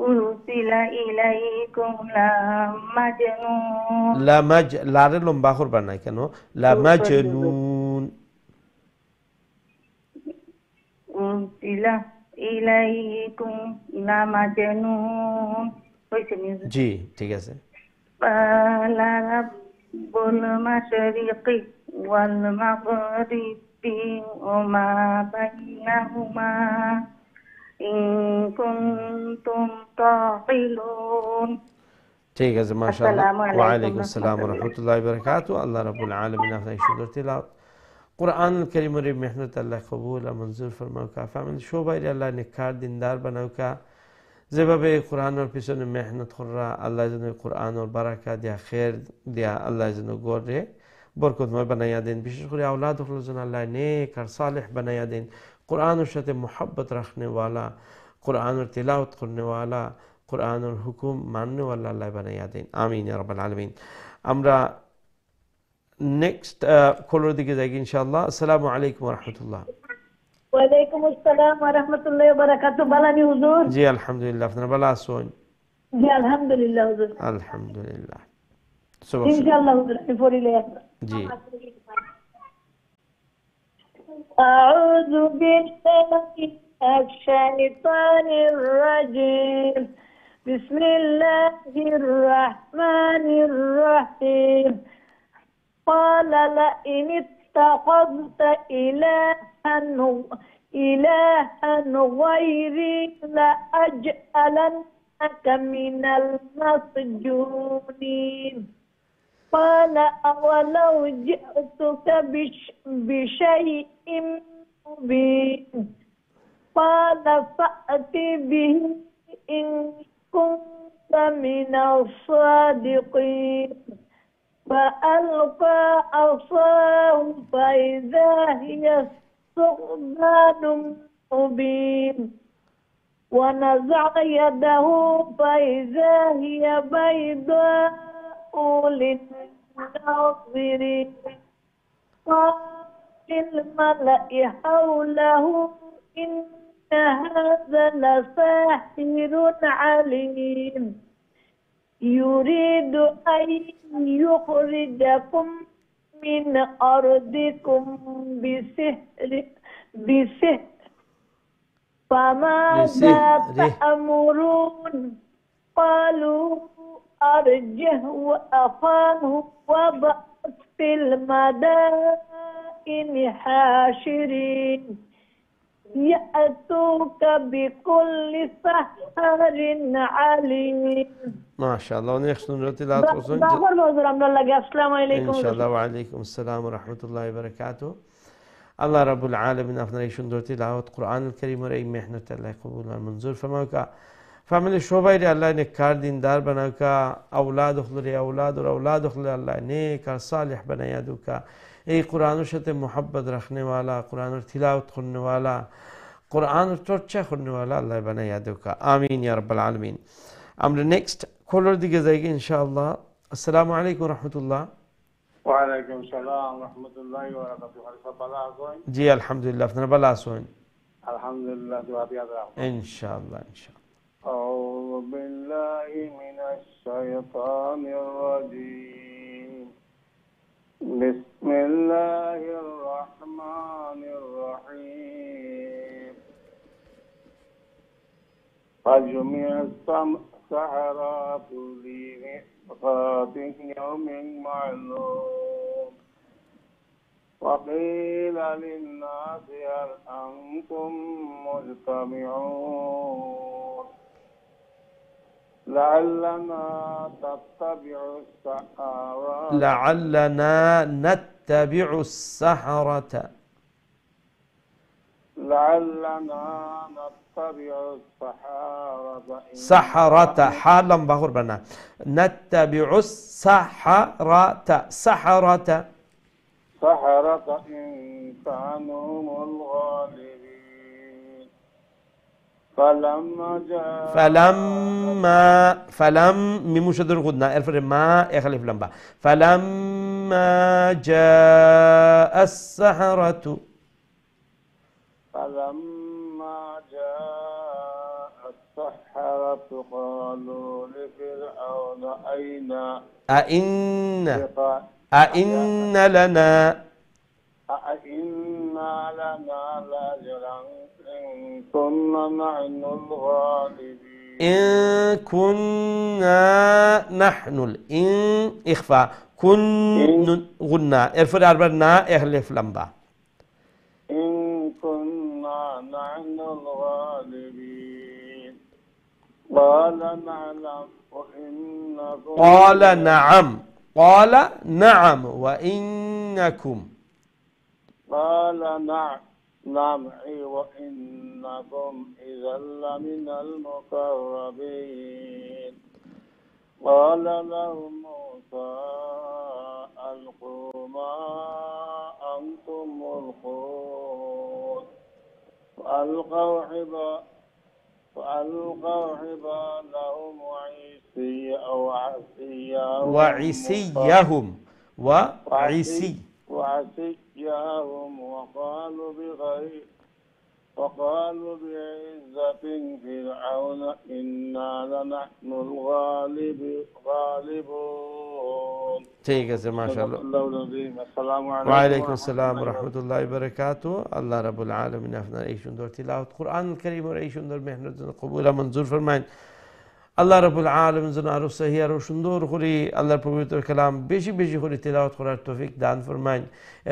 أرسل إليكم لمجنون। লারে লম্বা করবা না কেন? লামাজনুন। أرسل إليكم لمجنون। জি ঠিক আছে। قال رب المشرق والمغرب وما بينهما إن كنتم تعقلون। ঠিক আছে মাশাআল্লাহ। ওয়া আলাইকুম আসসালাম ওয়া রাহমাতুল্লাহি ওয়া বারাকাতুহু। আল্লাহ রাব্বুল আলামিন আপনাকে সুন্দর তিলাওয়াত কুরআনুল কারীমের মেহনত আল্লাহ কবুল আর মঞ্জুর ফরমাউকা। ফ্যামিলি সবাই আল্লাহ নেককার দিনদার বানাউকা। যেভাবে কোরআনের পিছনে মেহনত করা, আল্লাহ যেন কোরআনের বারাকা দিয়া খের দিয়া আল্লাহ যেন গড়ে বরকতময় বানাইয়া দেন। বিশেষ করে আওলাদ হল যেন আল্লাহ নেক আর সালেহ বানাইয়া দেন, কোরআনের সাথে মোহাব্বত রাখনেওয়ালা, কোরআনের তিলাওয়াত করনেওয়ালা, কোরআনের হুকুম মাননেওয়ালা আল্লাহ বানাইয়া দেন। আমিন ইয়া রাব্বাল আলামিন। আমরা নেক্সট কলের দিকে যাই ইনশাআল্লাহ। আসসালামু আলাইকুম ওয়া রাহমাতুল্লাহ। ওয়ালাইকুম আসসালাম ওয়া রাহমাতুল্লাহি ওয়া বারাকাতুহু। বালানি হুজুর? জি আলহামদুলিল্লাহ, আপনারা ভালো আছেন? জি আলহামদুলিল্লাহ হুজুর। আলহামদুলিল্লাহ। ইনশাআল্লাহ হুজুর আমি পড়িলে জি। আউযু বিল্লাহি মিনাশ শাইতানির রাজীম। বিসমিল্লাহির রাহমানির রহিম। قال لئن اتخذت إلها غيري لأجعلنك من المسجونين. قال أولو جئتك بشيء مبين. قال فأت به إن كنت من الصادقين. فألقى عصاه فإذا هي ثعبان مبين. ونزع يده فإذا هي بيضاء للناظرين. قال للملأ حوله إن هذا لساحر عليم يريد أن يخرجكم من أرضكم بسحر فماذا تأمرون. قالوا أرجه وأخاه وابعث في المدائن حاشرين يأتوك بكل سحر عليم. ما شاء الله ونحسن التلاوة إن شاء الله। وعليكم السلام ورحمة الله وبركاته। আল্লাহ রাব্বুল আলামিন আপনার এই সুন্দর তিলাওয়াত কোরআনুল কারীমের এই মেহনত আল্লাহ কবুল আর মঞ্জুর ফরমাউকা। ফ্যামিলি সবাই আল্লাহ নেককার দিনদার বানাকা আওলাদ হলরে আওলাদ और औलाद হলরে আল্লাহ নেক আর সালেহ বানায়া দুকা এই কোরআনের সাথে মোহাব্বত রাখনে वाला কোরআনের তিলাওয়াত করনে वाला কোরআনের চর্চা করনে वाला আল্লাহ বানায়া দুকা আমিন ইয়া রাব্বাল আলামিন আমরা নেক্সট কলার দিকে যাই ইনশাআল্লাহ আসসালামু আলাইকুম রাহমাতুল্লাহ ওয়া আলাইকুম সালাম রাহমাতুল্লাহি ওয়া বারাকাতুহু আরিফা ভালো আছেন জি আলহামদুলিল্লাহ আপনারা ভালো আছেন আলহামদুলিল্লাহ দোয়া দিয়া দাও ইনশাআল্লাহ ইনশাআল্লাহ أعوذ بالله من الشيطان الرجيم بسم الله الرحمن الرحيم فجمع السحرة لميقات يوم معلوم وقيل للناس هل أنتم مجتمعون لعلنا نتبع السحرة سحرة حالا بغر بنا نتبع السحرة إن كانوا هم الغالبين فلم مشدر غدنا الفر ما يخلف لمبا فلما جاء السحرة قالوا لفرعون أئن لنا لأجرا إن كنا نحن الغالبين إن كنا نحن إن إخفاء كن غنا الفر أربعنا يخلف لمبا إن كنا نحن الغالبين قال نعلم وإنكم قال نعم وإنكم قال نعم وإنكم إذا لمن المقربين قال لهم موسى ألقوا ما أنتم ملقون فألقوا حبالهم وعصيهم وقالوا بعزة فرعون إنا لنحن الغالبون ঠিক আছে মাশাআল্লাহ আসসালামু আলাইকুম ওয়া আলাইকুম আসসালাম ওয়া রাহমাতুল্লাহি ওয়া বারাকাতুহু আল্লাহ রাব্বুল আলামিন আপনার এই সুন্দর তিলাওয়াত কুরআনুল কারীমের এই সুন্দর মেহনত যেন কবুল আর মঞ্জুর ফরমায়েন আল্লাহ রাব্বুল আলামিন যেন আরো সহি আরো সুন্দর করে আল্লাহর পবিত্র কালাম বেশি বেশি করে তিলাওয়াত করার তৌফিক দান ফরমায়েন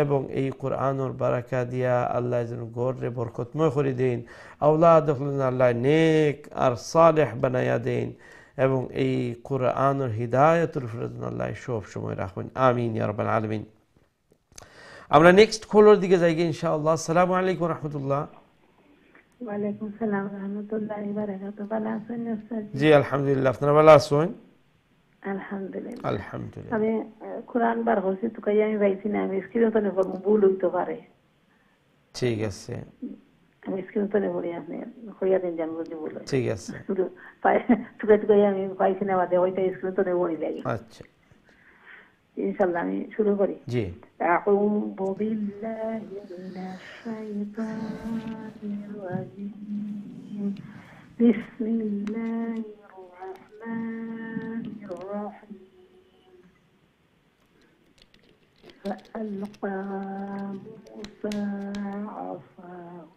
এবং এই কুরআনের বারাকা দিয়া আল্লাহ যেন ঘরে বরকতময় করে দেন আওলাদ যেন আল্লাহ নেক আর সালেহ বানায়া দেন এবং এই কুরআনের হিদায়াতের উপরে যেন আল্লাহ সব সময় রাখবেন আমিন ইয়া রাব্বাল আলামিন আমরা নেক্সট কলার দিকে যাই ইনশাআল্লাহ আসসালামু আলাইকুম ওয়া রাহমাতুল্লাহ ওয়ালাইকুম আসসালাম ওয়া রাহমাতুল্লাহি ওয়া বারাকাতুহু ভালো আছেন স্যার জি আলহামদুলিল্লাহ আপনারা ভালো আছেন আলহামদুলিল্লাহ আলহামদুলিল্লাহ আমি কোরআন বার হইছি তো কাই আমি পাইছি না আমি স্ক্রিনে তো নেব ভুল হইতে পারে ঠিক আছে আমি স্ক্রিনে তো নেব আপনি হইয়া দেন জান বুঝি ভুল ঠিক আছে শুধু তুকে তুকে আমি পাইছি না বাদে হইতে স্ক্রিনে তো নেব লাগে আচ্ছা ইনশাআল্লাহ আমি শুরু করি জি আউযু বিল্লাহি মিনাশ শাইতানির রাজিম বিসমিল্লাহির রাহমানির রাহিম فألقى موسى عصاه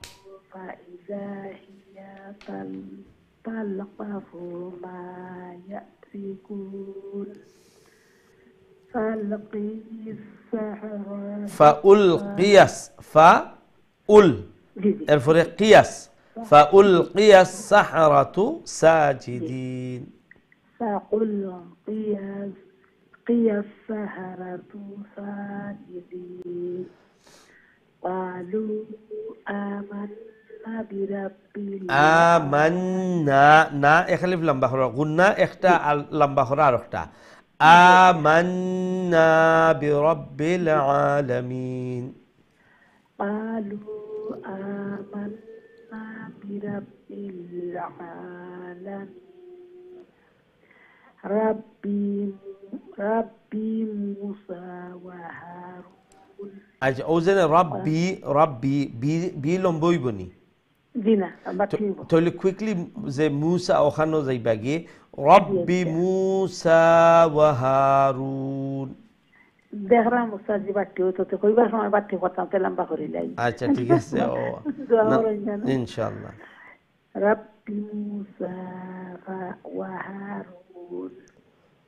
فإذا هي تلقف ما يأفكون فألقي السحرة ساجدين قالوا آمنا برب আমান্না না এখালিফ লম্বা হরা গুন্না একটা আর লম্বা হরা আর একটা আমান্না বিরাব্বিল আলামিন قالوا آمنا برب العالمين ربي موسى وهارون আচ্ছা ওজনে রব্বি বি লম্বই বনি জিনা বাকিব তাহলে কুইকলি যে মুসা ওখানে যাইবা গিয়ে রব্বি মুসা ওয়া হারুন দেখরা মুসা জি বাটি হইতো তো কইবার সময় বাটি করতাম তে লম্বা করে লাই আচ্ছা ঠিক আছে ও ইনশাআল্লাহ রব্বি মুসা ওয়া হারুন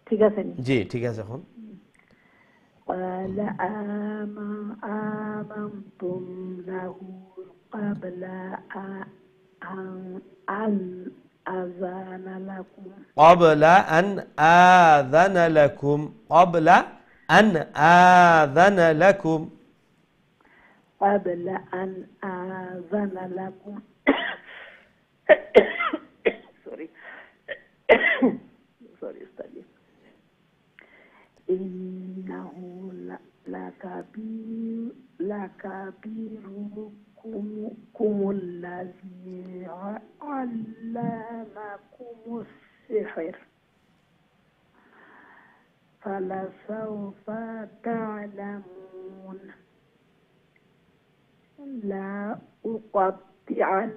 ঠিক আছে জি ঠিক আছে এখন قال آمنتم له قبل أن أذن لكم قبل أن آذن لكم قبل أن آذن لكم قبل أن آذن لكم sorry استاذ إنه لكبيركم الذي علمكم السحر فلسوف تعلمون لا أقطعن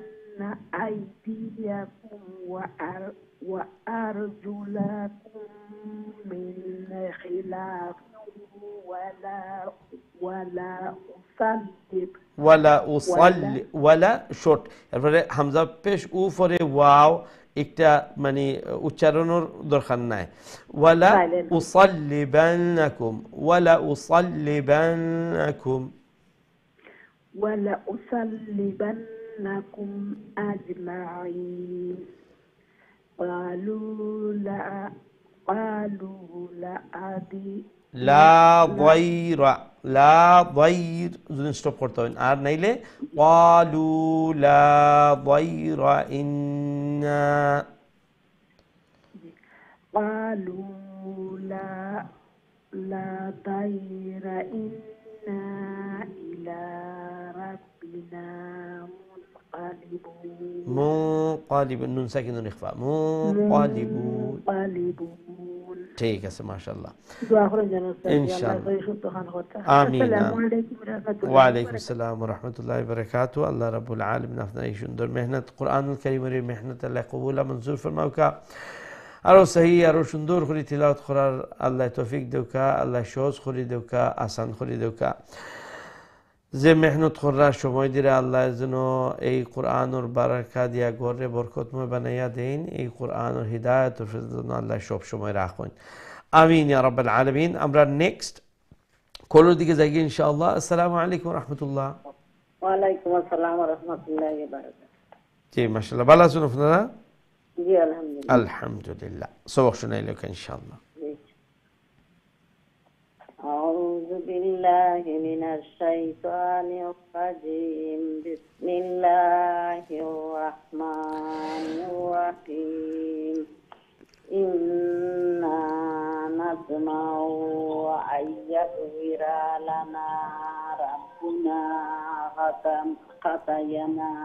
أيديكم وأرجلكم من خلاف ولا শর্ট এরপরে হামজা পেশ উপরে ওয়াও একটা মানে উচ্চারণের দরকার নাই ওয়ালা উসাল্লিবান্নাকুম আজমাইন قالوا لا أدري لا ضير যদি স্টপ করতে হয় আর নাইলে قالوا لا ضير إنا قالوا لا ضير إنا إلى ربنا منقلبون নুন সাকিন ইখফা منقلبون ঠিক আছে মাশাআল্লাহ দোয়া করেন যেন ইনশাআল্লাহ আমিন ওয়া আলাইকুম আসসালাম ওয়া রাহমাতুল্লাহি ওয়া বারাকাতুহু আল্লাহ রাব্বুল আলামিন আপনার এই সুন্দর মেহনত কোরআনুল কারীমের মেহনত আল্লাহ কবুল মঞ্জুর ফরমাউকা আরো সহি আরো সুন্দর করে তিলাওয়াত করার আল্লাহ তৌফিক দেউকা আল্লাহ সহজ করে দেউকা আসান করে দেউকা যে মেহনত করার সময় দিলে আল্লাহ যেন এই কোরআনের বারাকা দিয়া গড়ে বরকতময় বানাইয়া দেন এই কোরআনের হিদায়াতের জন্য আল্লাহ সব সময় রাখুন আমিন ইয়া রাব্বাল আলামিন আমরা নেক্সট কলের দিকে যাই ইনশাআল্লাহ আসসালামু আলাইকুম ওয়া রাহমাতুল্লাহ ওয়া আলাইকুম আসসালাম ওয়া রাহমাতুল্লাহি ওয়া বারাকাতুহু জি মাশাআল্লাহ ভালো আছেন আপনারা জি আলহামদুলিল্লাহ আলহামদুলিল্লাহ সবক শুনাইলেন ইনশাআল্লাহ أعوذ بالله من الشيطان الرجيم بسم الله الرحمن الرحيم إنا نطمع أن يغفر لنا ربنا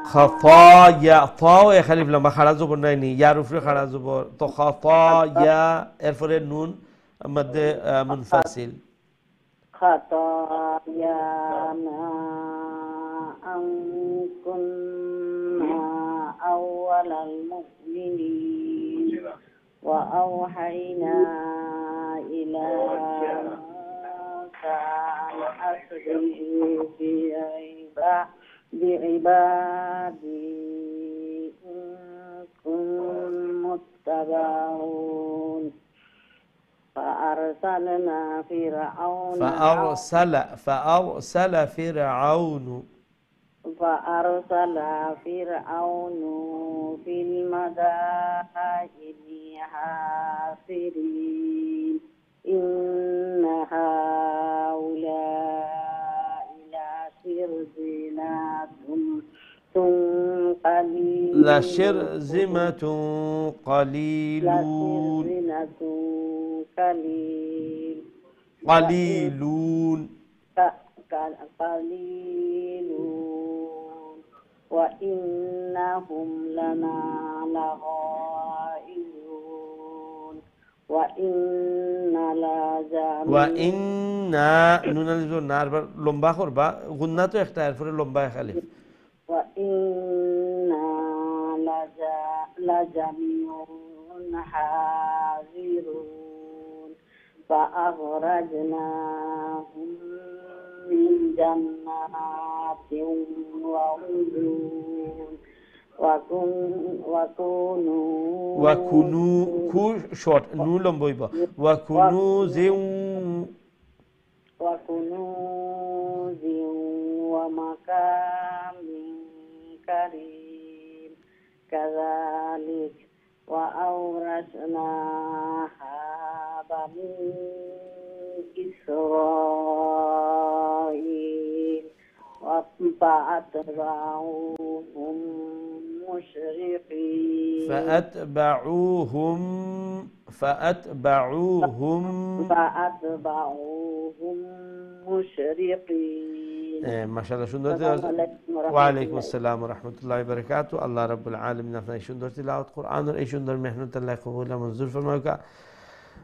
خطايا طاو يا خليف لما خرجوا بنايني يا رفري خرجوا تو خطايا ارفع النون مد منفصل خطايانا أن كنا أول المؤمنين وأوحينا إلى موسى أن أسري بعبادي إن كنتم متبعون فأرسل فرعون في المدائن حاصرين إن هؤلاء لشرذمة قليل لشرذمة قليلون لشرذمة قليل قليلون قليلون وإنهم لنا لغائظون وإنا নুন আলিফ নার লম্বা করবা গুন্না তো একটা এরপরে লম্বা এক আলিফ وإنا لجميع حاذرون فأخرجناهم من جنات وعيون وكنوز شورت نو لمبويبا وكنوز ومقام كريم كذلك وأورثناها بني إسرائيل فأتبعوهم مشرقين فأتبعوهم مشرقين ما شاء الله সুন্দর ওয়ালাইকুম আসসালাম ওয়া রাহমাতুল্লাহি ওয়া বারাকাতুহু আল্লাহ রাব্বুল আলামিন আপনার সুন্দর তিলাওয়াত কোরআনের এই সুন্দর মেহনত আল্লাহ কবুল ও মঞ্জুর ফরমাউকা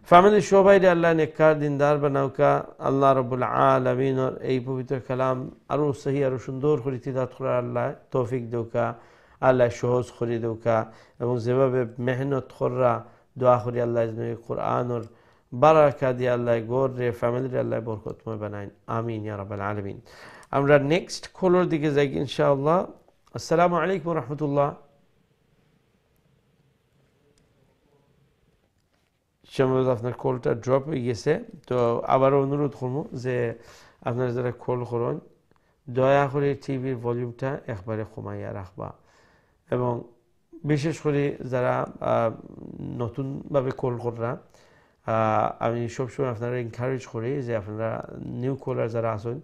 ফ্যামিলি সবাই আল্লাহ নেককার দিনদার বানাউকা আল্লাহ রাব্বুল আলামিনের এই পবিত্র কালাম আরো সহি আরো সুন্দর করে তিলাওয়াত করার আল্লাহ তৌফিক দেউকা আল্লাহ সহজ করে দেউকা এবং যেভাবে মেহনত করা দোয়া করি আল্লাহ কোরআনের বারাকা দিয়ে আল্লাহ গোরে ফ্যামিলির আল্লাহ বরকতময় বানাইন আমিন ইয়া রাব্বাল আলামিন আমরা নেক্সট কলার দিকে যাই ইনশাআল্লাহ আসসালামু আলাইকুম রাহমাতুল্লাহ সম্ভবত আপনার কলটা ড্রপ হয়ে গেছে তো আবার অনুরোধ করবো যে আপনারা যারা কল করুন দয়া করে টিভির ভলিউমটা একবারে কমাইয়া রাখবা এবং বিশেষ করে যারা নতুনভাবে কল করা আমি সবসময় আপনারা এনকারেজ করি যে আপনারা নিউ কলার যারা আছেন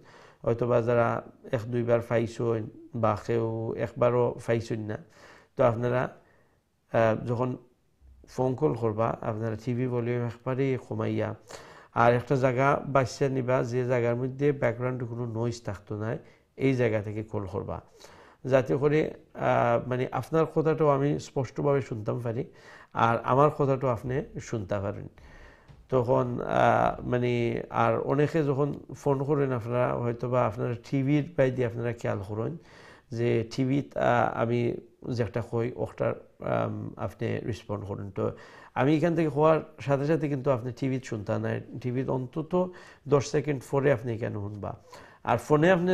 হয়তোবা যারা এক দুইবার পাইছেন বা কেউ একবারও পাইছেন না তো আপনারা যখন ফোন কল করবা আপনারা টিভি ভলিউম একবারেই কমাইয়া আর একটা জায়গা বাচ্চা নিবা যে জায়গার মধ্যে ব্যাকগ্রাউন্ডে কোনো নয়েজ থাকতো না এই জায়গা থেকে কল করবা যাতে করে মানে আপনার কথাটাও আমি স্পষ্টভাবে শুনতাম পারি আর আমার কথাটাও আপনি শুনতে পারেন তখন মানে আর অনেকে যখন ফোন করেন আপনারা হয়তোবা আপনারা টিভির বাইরে আপনারা খেয়াল করেন যে টিভিত আমি যে একটা কই ওটার আপনি রেসপন্ড করেন তো আমি এখান থেকে হওয়ার সাথে সাথে কিন্তু আপনি টিভিত শুনতে নাই টিভিত অন্তত 10 সেকেন্ড পরে আপনি কেন শুনবা আর ফোনে আপনি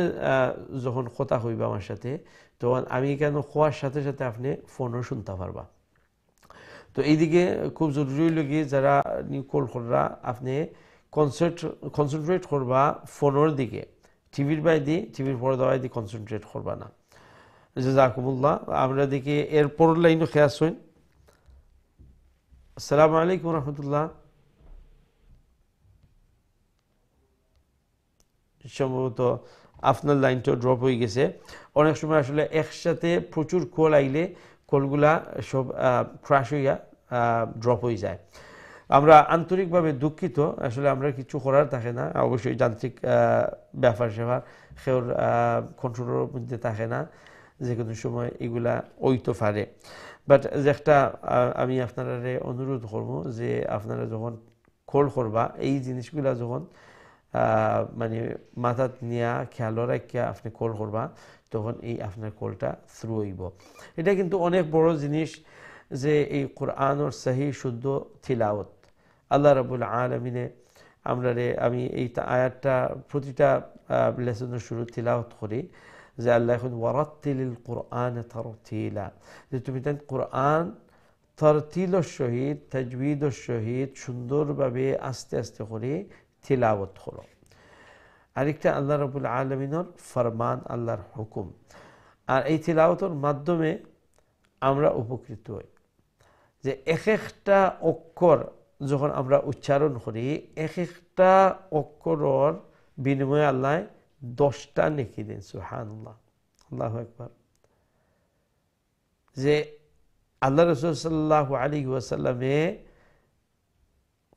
যখন কথা হইবা আমার সাথে তখন আমি কেন হওয়ার সাথে সাথে আপনি ফোনও শুনতে পারবা তো এইদিকে খুব জরুরি লাগে যারা নিউ কল কররা আপনি কনসেন্ট্রেট করবা ফোনের দিকে টিভির বাইরে টিভির পর্দা বাইরে কনসেন্ট্রেট করবা না জাযাকুমুল্লাহ আমরা দেখি এর পরের লাইনও খেয়াল হইন আসসালামু আলাইকুম রাহমাতুল্লাহ সম্ভবত আপনার লাইনটা ড্রপ হয়ে গেছে অনেক সময় আসলে একসাথে প্রচুর কল আইলে কলগুলা সব ক্র্যাশ হইয়া ড্রপ হয়ে যায় আমরা আন্তরিকভাবে দুঃখিত আসলে আমরা কিছু করার থাকে না অবশ্যই যান্ত্রিক ব্যাপার সেবার সেওর কন্ট্রোলের মধ্যে থাকে না যে কোনো সময় এগুলা ওইতে পারে বাট যে একটা আমি আপনারা অনুরোধ করবো যে আপনারা যখন কল করবা এই জিনিসগুলা যখন মানে মাথাত নিয়া খেয়াল রাখিয়া আপনি কল করবা তখন এই আপনার কলটা থ্রু হইব এটা কিন্তু অনেক বড় জিনিস যে এই কোরআনের সহি শুদ্ধ তিলাওয়াত আল্লাহ রাব্বুল আলামিনে আমি এই আয়াতটা প্রতিটা লেসনের শুরু তিলাওয়াত করি যে আল্লাহ এখন ওয়ারাত্তিলিল কোরআন তারতিলা যে তুমি তাই কোরআন তারতিলের সহিত তাজবিদের সহিত সুন্দরভাবে আস্তে আস্তে করে তিলাওয়াত করো আরেকটা আল্লাহ রাব্বুল আলামিনের ফরমান আল্লাহর হুকুম আর এই তিলাওয়াতের মাধ্যমে আমরা উপকৃত হই যে এক একটা অক্ষর যখন আমরা উচ্চারণ করি এক একটা অক্ষরের বিনিময়ে আল্লাহ 10টা নেকি দেন সুবহানাল্লাহ আল্লাহু আকবার যে আল্লাহ রাসূল সাল্লাল্লাহু আলাইহি ওয়াসাল্লামে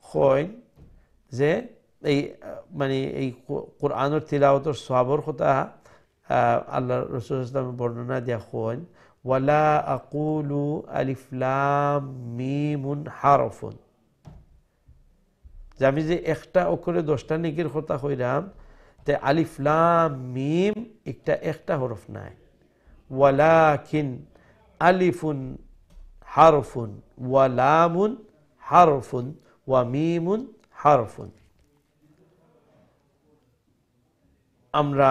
কয় যে এই মানে এই কোরআনের তিলাওয়াতের সওয়াবের কথা আল্লাহ রাসূল সাল্লাল্লাহু আলাইহি ওয়াসাল্লাম বর্ণনা দিয়া কয় ওয়ালা আকুলু আলিফ লাম মিম হারফুন, যে আমি যে একটা অক্ষরে 10টা নেকির কথা কইরাম তে আলিফ লাম মিম একটা হরফ নাই, ওয়ালাকিন আলিফুন হারফুন ওয়া লামুন হারফুন ওয়া মিমুন হারফুন। আমরা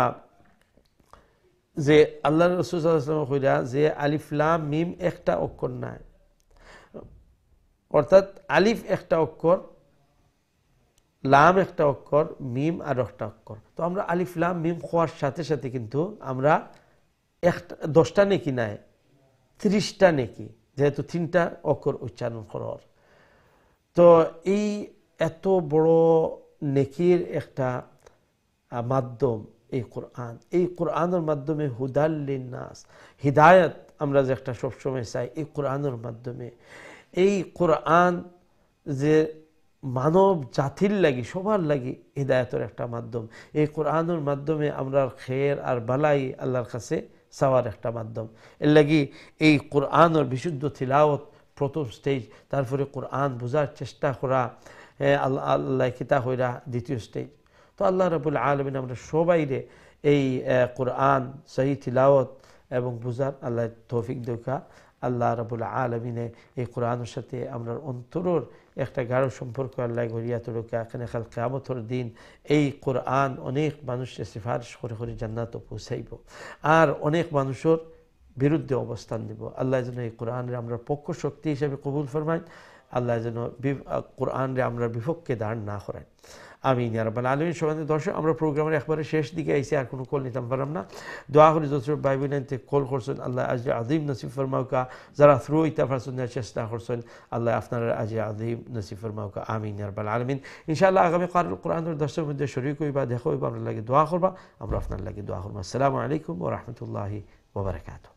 যে আল্লাহ রাসূল সাল্লাল্লাহু আলাইহি ওয়াসাল্লাম কইরা যে আলিফ লাম মিম একটা অক্ষর নাই, অর্থাৎ আলিফ একটা অক্ষর, লাম একটা অক্ষর, মিম আর একটা অক্ষর। তো আমরা আলিফ লাম মিম হওয়ার সাথে সাথে কিন্তু আমরা 10টা নেকি নাই 30টা নেকি, যেহেতু 3টা অক্ষর উচ্চারণ করার। তো এই এত বড় নেকির একটা মাধ্যম এই কোরআন, এই কোরআনের মাধ্যমে হুদাল লিন্নাস, হিদায়াত আমরা যে একটা সবসময় চাই এই কোরআনের মাধ্যমে। এই কোরআন যে মানব জাতির লাগি সবার লাগি হিদায়াতের একটা মাধ্যম। এই কোরআনের মাধ্যমে আমরা খের আর বালাই আল্লাহর কাছে চাওয়ার একটা মাধ্যম। এর লাগি এই কোরআনের বিশুদ্ধ তিলাওয়াত প্রথম স্টেজ, তারপরে কোরআন বোঝার চেষ্টা করা আল্লাহ কিতা হইরা দ্বিতীয় স্টেজ। তো আল্লাহ রাব্বুল আলামিন আমরা সবাইরে এই কোরআন সহি তিলাওয়াত এবং বুঝার আল্লাহ তৌফিক দেখা। আল্লাহ রাব্বুল আলামিনে এই কোরআনের সাথে আমরা অন্তরের একটা গাঢ় সম্পর্ক আল্লাহ গড়িয়া তোলকা। এখানে কাল কিয়ামতের দিন এই কোরআন অনেক মানুষের সিফারিশ করে করে জান্নাত পৌঁছাইব, আর অনেক মানুষের বিরুদ্ধে অবস্থান দিব। আল্লাহ যেন এই কোরআনের আমরা পক্ষ শক্তি হিসেবে কবুল ফরমায়, আল্লাহ যেন কোরআনরে আমরা বিপক্ষে দাঁড় না করায়। আমিন ইয়া রাব্বাল আলামিন। সবাই দর্শক, আমরা প্রোগ্রামের একবারে শেষ দিকে আইসি, আর কোনো কল নিতাম পারলাম না। দোয়া করি যত ভাই বোনতে কল করছেন আল্লাহ আজরে আজিম নসিব ফরমাউকা, যারা থ্রু ইতাফাসুনের চেষ্টা করছেন আল্লাহ আপনারা আজরে আজিম নসিব ফরমাউকা। আমিন ইয়া রাব্বাল আলামিন। ইনশাআল্লাহ আগামী কোরআনের দর্শকের মধ্যে শরীক হইবা, দেখা হইবা, আপনার লাগে দোয়া করবা, আমরা আপনার লাগে দোয়া করবো। আসসালামু আলাইকুম ওয়া রাহমাতুল্লাহি ওয়া বারাকাতুহু।